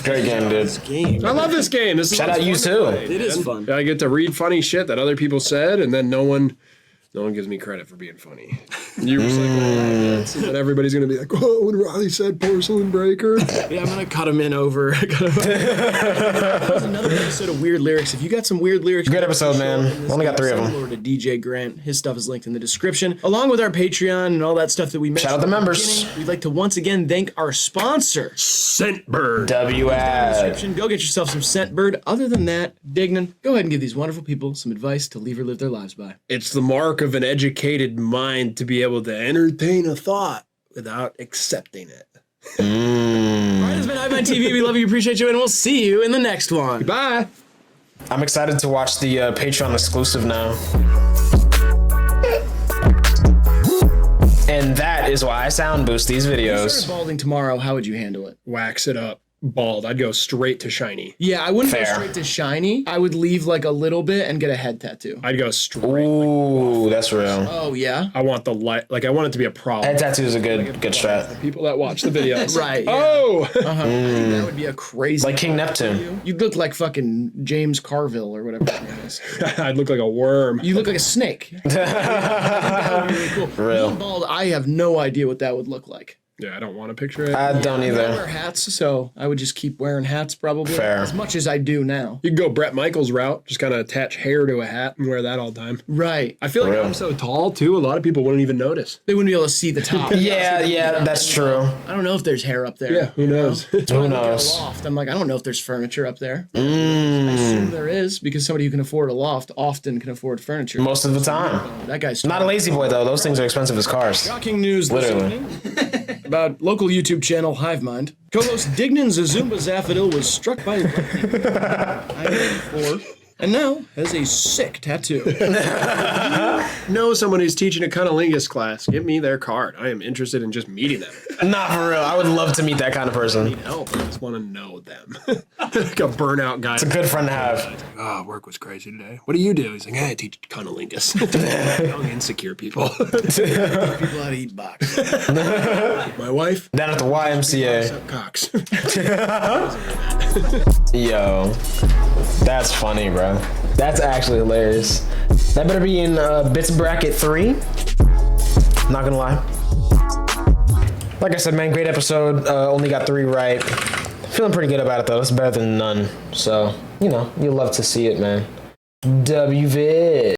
Great game, dude. Game. I love this game. This is Shout out you too. It is fun. I get to read funny shit that other people said, and then no one gives me credit for being funny. You recycle that, and everybody's gonna be like, "Oh, when Riley said porcelain breaker." Yeah, I'm gonna cut him in over. That was another episode of Weird Lyrics. If you got some weird lyrics, Good episode, man. Only got 3 of them. Over to DJ Grant. His stuff is linked in the description, along with our Patreon and all that stuff that we mentioned. Shout out the at members. beginning. We'd like to once again thank our sponsor. Scentbird. W-ad. Go get yourself some Scentbird. Other than that, Dignan, go ahead and give these wonderful people some advice to leave or live their lives by. It's the mark of an educated mind to be able to entertain a thought without accepting it. All right, this has been HIVEMIND TV. We love you, appreciate you, and we'll see you in the next one. Bye. I'm excited to watch the Patreon exclusive now. And that is why I sound boost these If you videos. started balding tomorrow, how would you handle it? Wax it up. Bald. I'd go straight to shiny. Yeah, I wouldn't Fair. go straight to shiny. I would leave like a little bit and get a head tattoo. I'd go straight. Ooh, that's real. Oh, yeah? I want the light. Like I want it to be a problem. Head tattoo is a good strat. People that watch the videos. Right. Yeah. Oh. I think that would be a crazy. Like King Neptune. You'd look like fucking James Carville or whatever his name is. I'd look like a worm. You look like a snake. That would be really cool. Real. Being bald, I have no idea what that would look like. Yeah, I don't want to picture it. I don't I wear either. hats, so I would just keep wearing hats probably. Fair. As much as I do now. You could go Brett Michaels route. Just kind of attach hair to a hat and wear that all the time. Right. I feel like Real. I'm so tall too. A lot of people wouldn't even notice. They wouldn't be able to see the top. Yeah, that's true. I don't know if there's hair up there. Yeah, who knows? Who Look at a knows? loft. I'm like, I don't know if there's furniture up there. I assume there is because somebody who can afford a loft often can afford furniture. Most of the time. That guy's Not a lazy boy though. Those things are expensive as cars. Shocking news this Literally. evening about local YouTube channel HIVEMIND. Co-host Dignan Zazumba Zafadil was struck by lightning. And now has a sick tattoo. Know someone who's teaching a cunnilingus class. Give me their card. I am interested in just meeting them. Not for real. I would love to meet that kind of person. Help. I just want to know them. Like a burnout guy. It's a good friend to have. Oh, work was crazy today. What do you do? He's like, I teach cunnilingus. Young, insecure people. People out eat box. My wife. Down at the YMCA. Suck cocks. Yo. That's funny, bro. That's actually hilarious. That better be in Bits Bracket 3. Not gonna lie. Like I said, man, great episode. Only got 3 right. Feeling pretty good about it, though. It's better than none. So, you know, you love to see it, man. WVID.